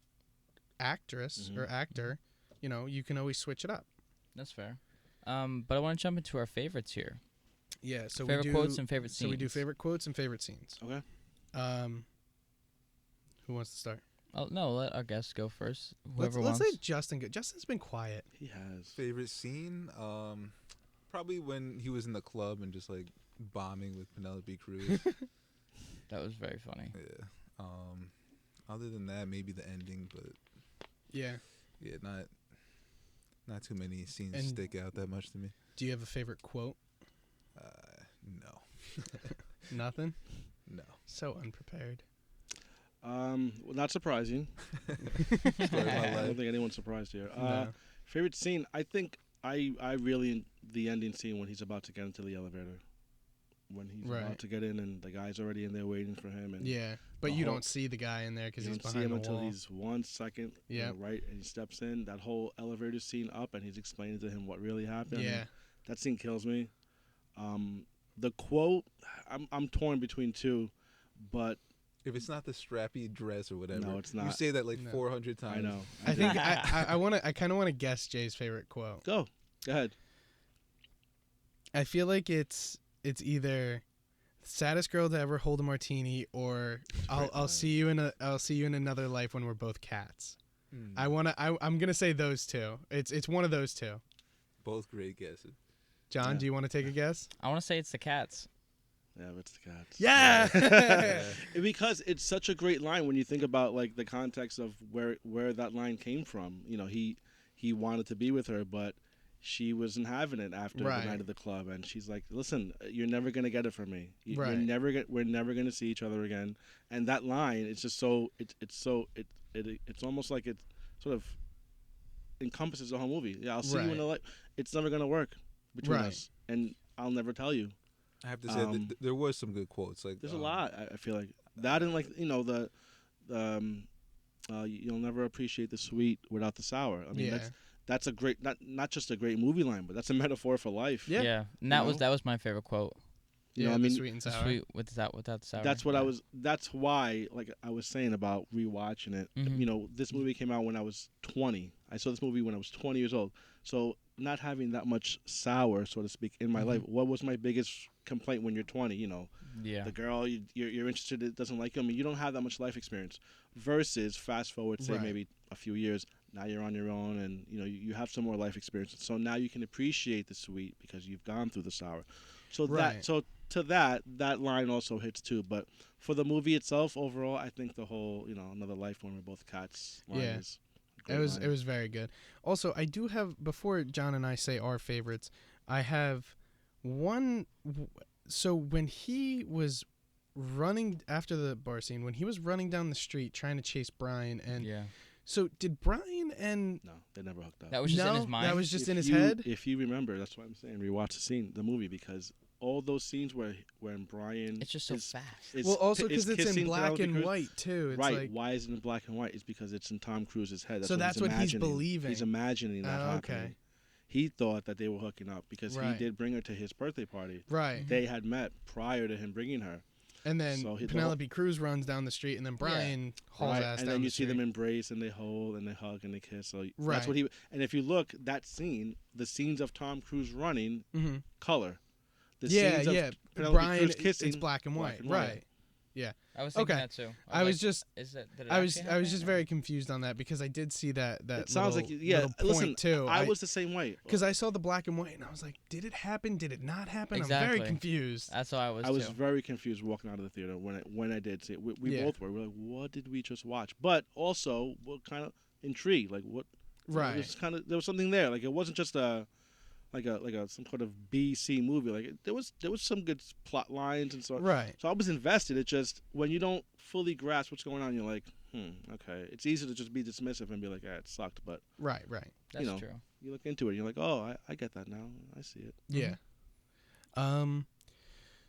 actress or actor, you know, you can always switch it up. That's fair. But I want to jump into our favorites here. Yeah, so favorite we do quotes and favorite scenes. So we do favorite quotes and favorite scenes. Okay. Who wants to start? Oh no, let our guests go first. Whoever let's wants. let Justin go. Justin's been quiet. He has. Favorite scene? Probably when he was in the club and just like bombing with Penelope Cruz. That was very funny. Yeah. Other than that, maybe the ending, but yeah, not too many scenes And stick out that much to me. do you have a favorite quote? No. Nothing? No. So unprepared. Well, not surprising. I don't think anyone's surprised here. No. Favorite scene? I think I really the ending scene when he's about to get into the elevator, when he's about to get in and the guy's already in there waiting for him. And yeah, but you don't see the guy in there because he's behind the wall. You don't see him until he's 1 second, right, and he steps in. That whole elevator scene up, and he's explaining to him what really happened. Yeah, that scene kills me. The quote, I'm torn between two, but if it's not the strappy dress or whatever, no, it's not. You say that like 400 times. I know. I think I kind of want to guess Jay's favorite quote. Go ahead. I feel like it's either saddest girl to ever hold a martini or I'll see you in another life when we're both cats. I'm gonna say those two. It's one of those two. Both great guesses. John, do you want to take a guess? I want to say it's the cats. Yeah, it's the cats. Yeah. Because it's such a great line when you think about like the context of where that line came from. You know, he wanted to be with her, but she wasn't having it after the night of the club, and she's like, "Listen, you're never gonna get it from me. We're never gonna see each other again." And that line, it's just so it's almost like it sort of encompasses the whole movie. Yeah, I'll see you in the light. It's never gonna work between us, and I'll never tell you. I have to say that there was some good quotes. Like there's a lot. I feel like that, and like you'll never appreciate the sweet without the sour. I mean, that's a great not just a great movie line, but that's a metaphor for life. Yeah. And that was my favorite quote. You know, I mean, sweet and sour. Sweet without the sour. That's what that's why, like I was saying about rewatching it. Mm-hmm. You know, this movie came out when I was 20. I saw this movie when I was 20 years old. So not having that much sour, so to speak, in my life. What was my biggest complaint when you're 20? You know, the girl you're interested in doesn't like you. I mean, you don't have that much life experience. Versus fast forward, say maybe a few years. Now you're on your own, and you know you have some more life experience. So now you can appreciate the sweet because you've gone through the sour. So that line also hits too. But for the movie itself, overall, I think the whole another life when we're both cats line is it was very good. Also, I do have, before John and I say our favorites, I have one. So when he was running after the bar scene, when he was running down the street trying to chase Brian, and so did Brian and no, they never hooked up. That was just in his mind. That was just in his head. If you remember, that's why I'm saying rewatch the movie, because all those scenes when Brian, it's just so fast. Well, also because it's in black and white too. It's right? Like, why is it in black and white? It's because it's in Tom Cruise's head. That's what he's believing. He's imagining that happening. Okay. He thought that they were hooking up because he did bring her to his birthday party. Right. They had met prior to him bringing her. And then Penelope Cruz runs down the street, and then Brian hauls ass down the street. And then you see them embrace, and they hold, and they hug, and they kiss. So that's what he. And if you look, that scene, the scenes of Tom Cruise running, color. The scenes of Penelope Brian, Cruz kissing, it's black and white. Right. Yeah. I was thinking that too. I was just happen? very confused on that because I did see that It sounds little, like yeah. little point Listen, too. I was the same way because I saw the black and white and I was like, did it happen? Did it not happen? Exactly. I'm very confused. That's how I was. I was too. very confused walking out of the theater when I did see it. We Yeah. both were. We're like, what did we just watch? But also, we're kind of intrigued. Like, what? Right. There was something there. Like, it wasn't just a some sort of B-C movie. Like, there was some good plot lines and so on. Right. So I was invested. It just when you don't fully grasp what's going on, you're like, okay. It's easy to just be dismissive and be like, it sucked. But Right. That's true. you look into it, and you're like, oh, I get that now. I see it. Yeah.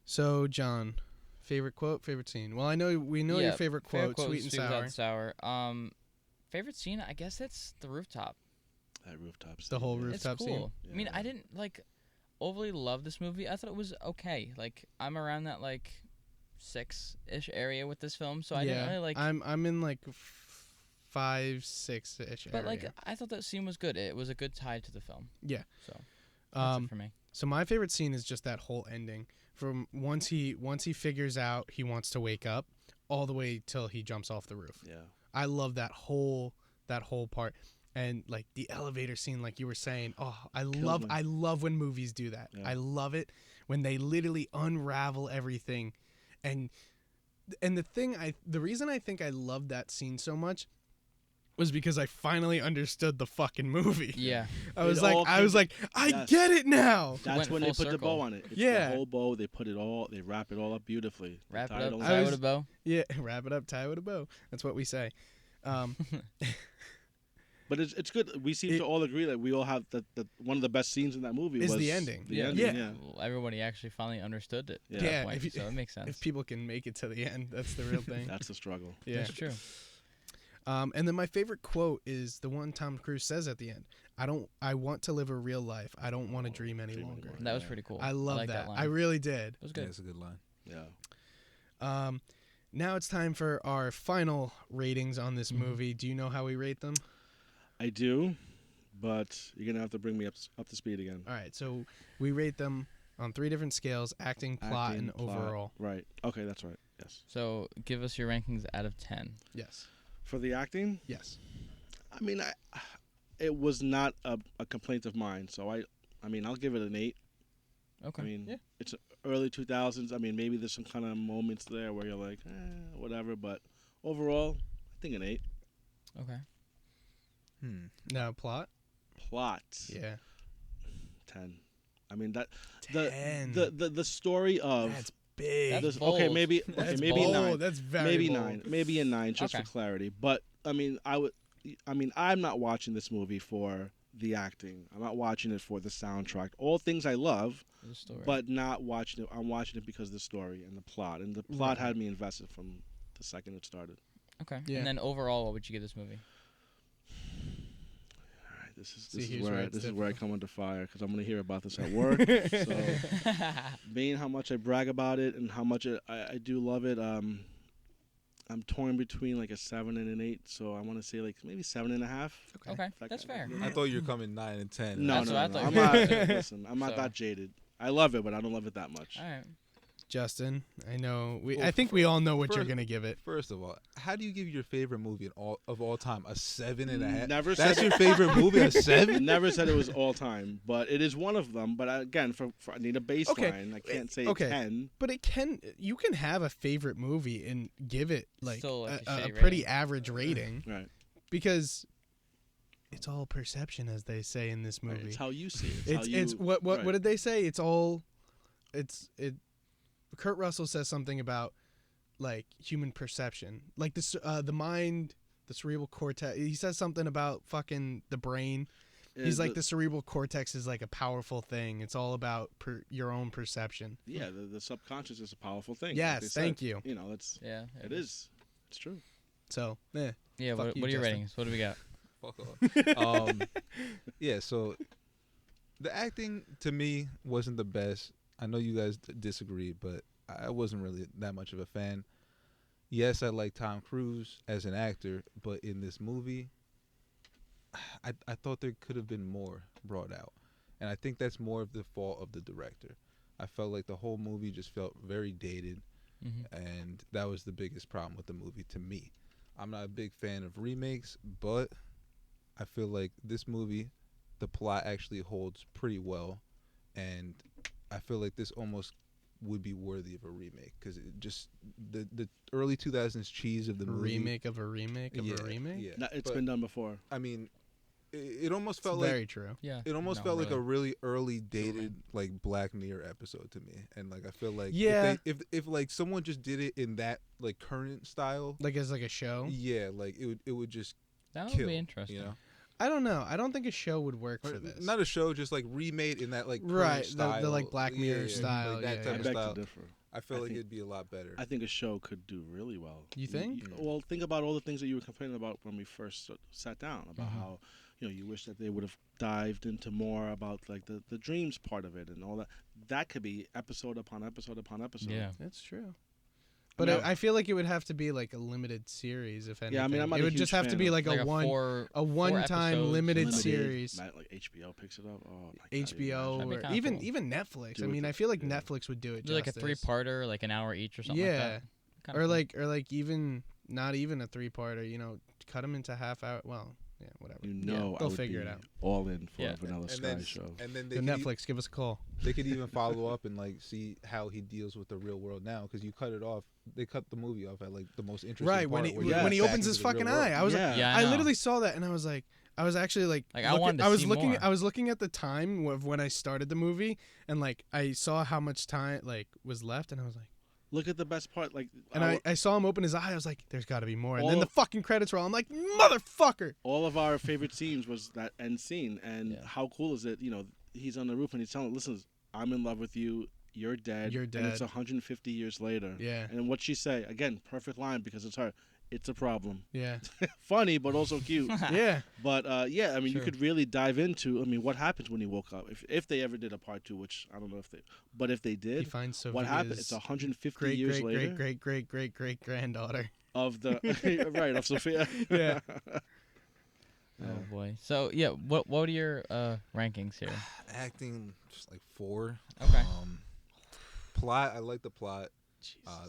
So John, favorite quote, favorite scene. Well, we know your favorite quote, sweet and sour. Favorite scene, I guess it's the rooftop. That rooftop scene. The whole yeah. rooftop It's cool. scene. Yeah. I mean, I didn't overly love this movie. I thought it was okay. Like, I'm around that 6-ish area with this film, so I didn't really I'm in 5-6-ish But area. I thought that scene was good. It was a good tie to the film. Yeah. So that's it for me. So my favorite scene is just that whole ending. From once he figures out he wants to wake up, all the way till he jumps off the roof. Yeah. I love that whole part. And the elevator scene, like you were saying, I love when movies do that. Yeah. I love it when they literally unravel everything. And the reason I think I loved that scene so much was because I finally understood the fucking movie. Yeah. I was like, I get it now. That's when they put the bow on it. It's Yeah. the whole bow. They wrap it all up beautifully. Wrap it up, Tie tie with a bow. Yeah, wrap it up, tie with a bow. That's what we say. But it's good. We seem to all agree that we all have that one of the best scenes in that movie is was the ending. The Yeah. ending, Yeah. Well, everybody actually finally understood it. Yeah. At that Yeah, point, so it makes sense. If people can make it to the end, that's the real thing. That's the struggle. Yeah. That's true. And then my favorite quote is the one Tom Cruise says at the end. I want to live a real life. I don't want to dream any longer. That was pretty cool. I love like that. line. I really did. It was good. Yeah, it's a good line. Yeah. Now it's time for our final ratings on this movie. Do you know how we rate them? I do, but you're gonna have to bring me up to speed again. All right, so we rate them on 3 different scales: acting, plot, and overall. Right. Okay, that's right. Yes. So give us your rankings out of 10. Yes. For the acting, Yes. I mean, it was not a complaint of mine. So I mean, I'll give it an 8. Okay. I mean, Yeah. it's early 2000s. I mean, maybe there's some kind of moments there where you're like, whatever. But overall, I think an 8. Okay. Now plot. Plot. Yeah. 10. I mean that 10. the story of That's big. That's this, bold. okay, maybe That's maybe bold. 9. That's very Maybe bold. 9. Maybe a 9 just Okay. for clarity. But I mean, I'm not watching this movie for the acting. I'm not watching it for the soundtrack. All things I love, The story. but not watching it. I'm watching it because of the story and the plot. And the plot had me invested from the second it started. Okay. Yeah. And then overall, what would you give this movie? All right, this See, is here's where where I, it's this is where I difficult. come under fire because I'm going to hear about this at work. So, being how much I brag about it and how much I do love it, I'm torn between a 7 and an 8. So I want to say maybe 7.5. Okay. That's fair. I thought you were coming 9 and 10. No, That's no, what I no, thought I'm you were not. gonna say. Listen, I'm not So- that jaded. I love it, but I don't love it that much. All right. Justin, I know. Well, I think we all know what you're first- gonna give it. First of all, how do you give your favorite movie of all time a 7.5? Never That's said your favorite movie, a 7? Never said it was all time, but it is one of them. But again, for I need a baseline. Okay. I can't say Okay. 10. But you can have a favorite movie and give it Still, a shitty pretty rating. average rating Right. because it's all perception, as they say in this movie. Right. It's how you see it. It's what right. did they say? Kurt Russell says something about human perception, the mind, the cerebral cortex. He says something about fucking the brain. He's the cerebral cortex is a powerful thing. It's all about your own perception. Yeah, the subconscious is a powerful thing. Yes, they said. thank you. You know, it's Yeah. it is. It's true. So, Yeah. Fuck What you, are your Justin. ratings? What do we got? Fuck off. Yeah, so the acting to me wasn't the best. I know you guys disagree, but I wasn't really that much of a fan. Yes, I like Tom Cruise as an actor, but in this movie, I thought there could have been more brought out. And I think that's more of the fault of the director. I felt like the whole movie just felt very dated. and that was the biggest problem with the movie to me. I'm not a big fan of remakes, but I feel like this movie, the plot actually holds pretty well, and I feel like this almost would be worthy of a remake because it just the early 2000s cheese of the movie. Remake of a remake of a remake. Yeah, no, it's been done before. I mean, it almost felt very like true. Yeah, it almost felt like a really early dated like Black Mirror episode to me, and like I feel like if like someone just did it in that like current style, like as like a show. Yeah, like it would just that kill, would be interesting. I don't know. I don't think a show would work for this. Not a show, just like remade in that like right style. The like Black Mirror style. Like that type I beg of style. to differ. I feel like it'd be a lot better. I think a show could do really well. You think? Well, think about all the things that you were complaining about when we first sat down about how you wish that they would have dived into more about like the dreams part of it and all that. That could be episode upon episode upon episode. Yeah, that's true. But I feel like it would have to be like a limited series, if anything. Yeah, I mean, it would just have to be like a one-time limited series. Like HBO picks it up. Oh my HBO God, or even Netflix. I mean, I feel like Netflix would do it. Do like a 3-parter, like an hour each or something. Yeah, like that. Or like even not even a 3-parter. Cut them into half-hour. Well. Yeah, whatever. They'll figure it out. All in for a Vanilla Sky show. And then Netflix, give us a call. They could even follow up and like see how he deals with the real world now, because you cut it off. They cut the movie off at like the most interesting part. Right when he opens his fucking eye, I was I literally saw that and I was like, I was actually like I wanted to see more. I was looking at the time of when I started the movie and like I saw how much time like was left and I was like. Look at the best part, like, and I saw him open his eye. I was like, "There's got to be more." And then the fucking credits roll. I'm like, "Motherfucker!" All of our favorite scenes was that end scene, and how cool is it? He's on the roof and he's telling, "Listen, I'm in love with you. You're dead. You're dead." And it's 150 years later. Yeah. And what'd she say? Again, perfect line because it's her. It's a problem. Yeah. Funny, but also cute. Yeah. But you could really dive into. What happens when he woke up? If they ever did a part 2, which I don't know if they, but if they did, he finds Sophia's what happened? It's 150 years later. Great granddaughter of the right of Sophia. Yeah. Oh boy. So yeah, what are your rankings here? Acting just like 4. Okay. Plot, I like the plot.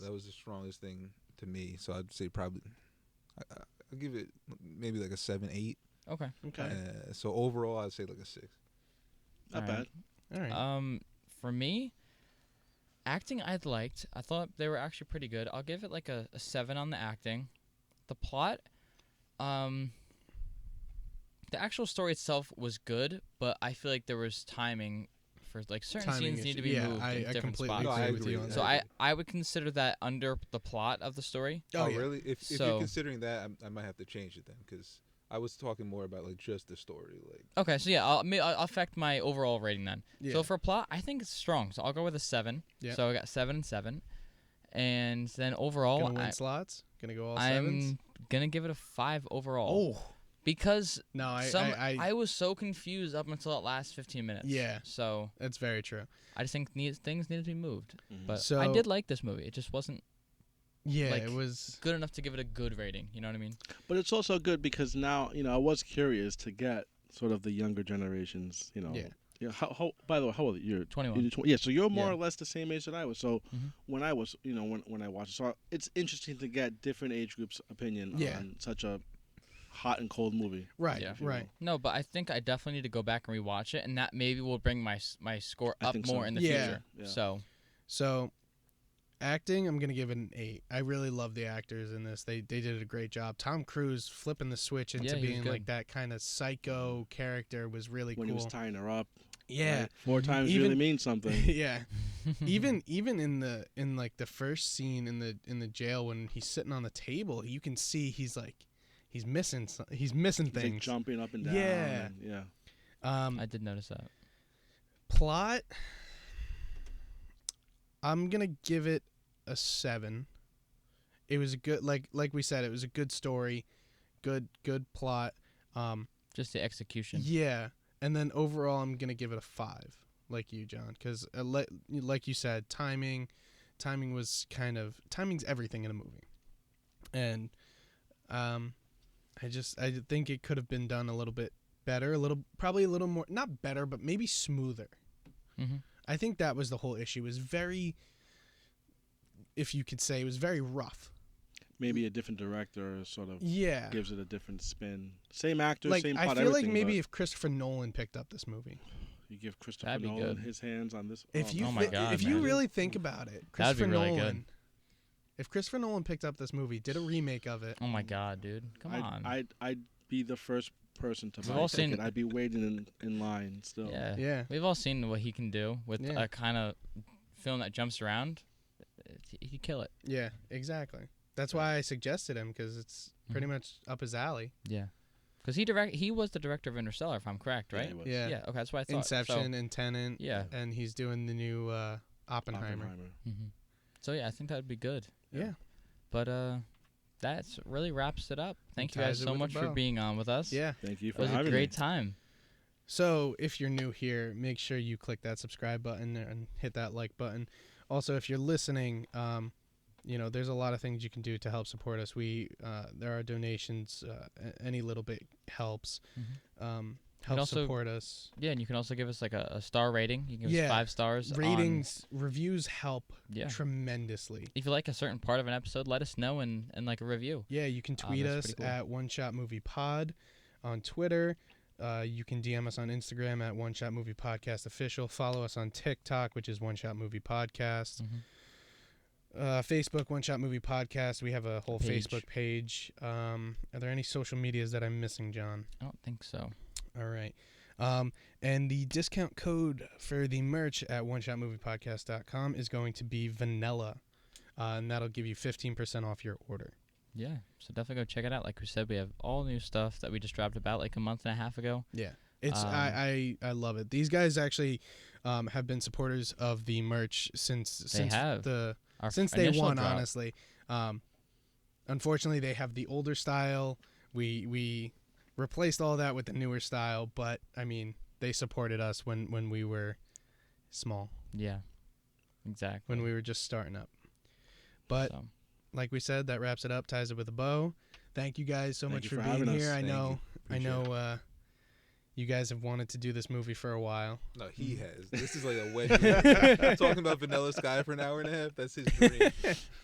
That was the strongest thing to me, so I'd say probably I'll give it maybe like a 7, 8. Okay. So overall, I'd say like a 6. Not bad. All right. For me, acting I liked. I thought they were actually pretty good. I'll give it like a 7 on the acting. The plot, the actual story itself was good, but I feel like there was timing. For like certain scenes need to be moved in different spots. I agree with you on so that. I would consider that under the plot of the story. Oh really? If you're considering that, I might have to change it then, because I was talking more about like just the story. Like okay, so yeah, I'll affect my overall rating then. Yeah. So for plot, I think it's strong. So I'll go with a 7. Yeah. So I got 7 and 7, and then overall, gonna win slots. Gonna go all 7s. I'm gonna give it a 5 overall. Oh. Because I was so confused up until that last 15 minutes. Yeah. So that's very true. I just think things needed to be moved. Mm-hmm. But so, I did like this movie. It just wasn't it was good enough to give it a good rating. You know what I mean? But it's also good because now, I was curious to get sort of the younger generations, Yeah. How by the way, how old are you? You're 21. Yeah, so you're more or less the same age that I was. So when I was, when I watched it, so it's interesting to get different age groups' opinion on such a hot and cold movie. Right, right. No, but I think I definitely need to go back and rewatch it, and that maybe will bring my score up more in the future. Yeah. So acting, I'm going to give it an 8. I really love the actors in this. They did a great job. Tom Cruise flipping the switch into being like that kind of psycho character was really cool. When he was tying her up. Yeah. Right? 4 times really means something. Yeah. even in the first scene in the jail when he's sitting on the table, you can see he's missing things. Like jumping up and down. Yeah. Yeah. I did notice that. Plot, I'm going to give it a 7. It was a good, like we said, it was a good story, good plot. Just the execution. Yeah. And then overall, I'm going to give it a 5, like you, John, because like you said, timing was timing's everything in a movie. And I think it could have been done a little bit better, probably a little more, not better, but maybe smoother. Mm-hmm. I think that was the whole issue. It if you could say. It was very rough. Maybe a different director sort of gives it a different spin. Same actor, like, same plot, I feel like everything, maybe if Christopher Nolan picked up this movie. You give Christopher Nolan his hands on this. If you, oh my God, if you really think about it, Christopher really Nolan. good. If Christopher Nolan picked up this movie, did a remake of it. Oh my God, dude! Come on. I'd be the first person to buy a ticket. I'd be waiting in line still. Yeah. We've all seen what he can do with a kind of film that jumps around. He could kill it. Yeah, exactly. That's why I suggested him, because it's pretty much up his alley. Yeah. Because he was the director of Interstellar, if I'm correct, right? Yeah. Okay, that's what I thought. Inception and Tenet. Yeah. And he's doing the new Oppenheimer. Mm-hmm. So yeah, I think that would be good. Yeah. But that really wraps it up. Thank you guys so much for being on with us. Yeah. Thank you for having me. It was a great time. So if you're new here, make sure you click that subscribe button and hit that like button. Also, if you're listening, there's a lot of things you can do to help support us. There are donations. Any little bit helps. Help support us. Yeah, and you can also give us like a star rating. You can give us 5 stars. Ratings, reviews help tremendously. If you like a certain part of an episode, let us know and like a review. Yeah, you can tweet us at One Shot Movie Pod on Twitter. You can DM us on Instagram at One Shot Movie Podcast Official. Follow us on TikTok, which is One Shot Movie Podcast. Facebook, One Shot Movie Podcast. We have a whole Facebook page. Are there any social medias that I'm missing, John? I don't think so. All right. And the discount code for the merch at oneshotmoviepodcast.com is going to be vanilla. And that'll give you 15% off your order. Yeah. So definitely go check it out. Like we said, we have all new stuff that we just dropped about like a month and a half ago. Yeah. It's I love it. These guys actually have been supporters of the merch since day one, drop. Honestly. Unfortunately, they have the older style. We replaced all that with the newer style, but I mean, they supported us when we were small. Yeah, exactly. When we were just starting up. But like we said, that wraps it up, ties it with a bow. Thank you guys so much for being here. I know you guys have wanted to do this movie for a while. No, he has. This is like a wet talking about Vanilla Sky for an hour and a half. That's his dream.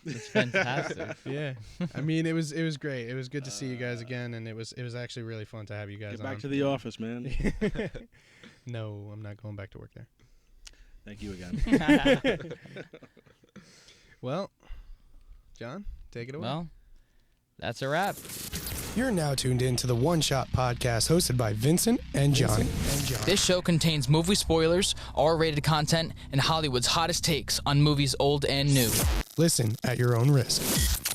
It's fantastic. Yeah. I mean, it was great. It was good to see you guys again, and it was actually really fun to have you guys on. Get back to the office, man. No, I'm not going back to work there. Thank you again. Well, John, take it away. Well, that's a wrap. You're now tuned in to the One Shot Podcast hosted by Vincent and Jonny. This show contains movie spoilers, R-rated content, and Hollywood's hottest takes on movies old and new. Listen at your own risk.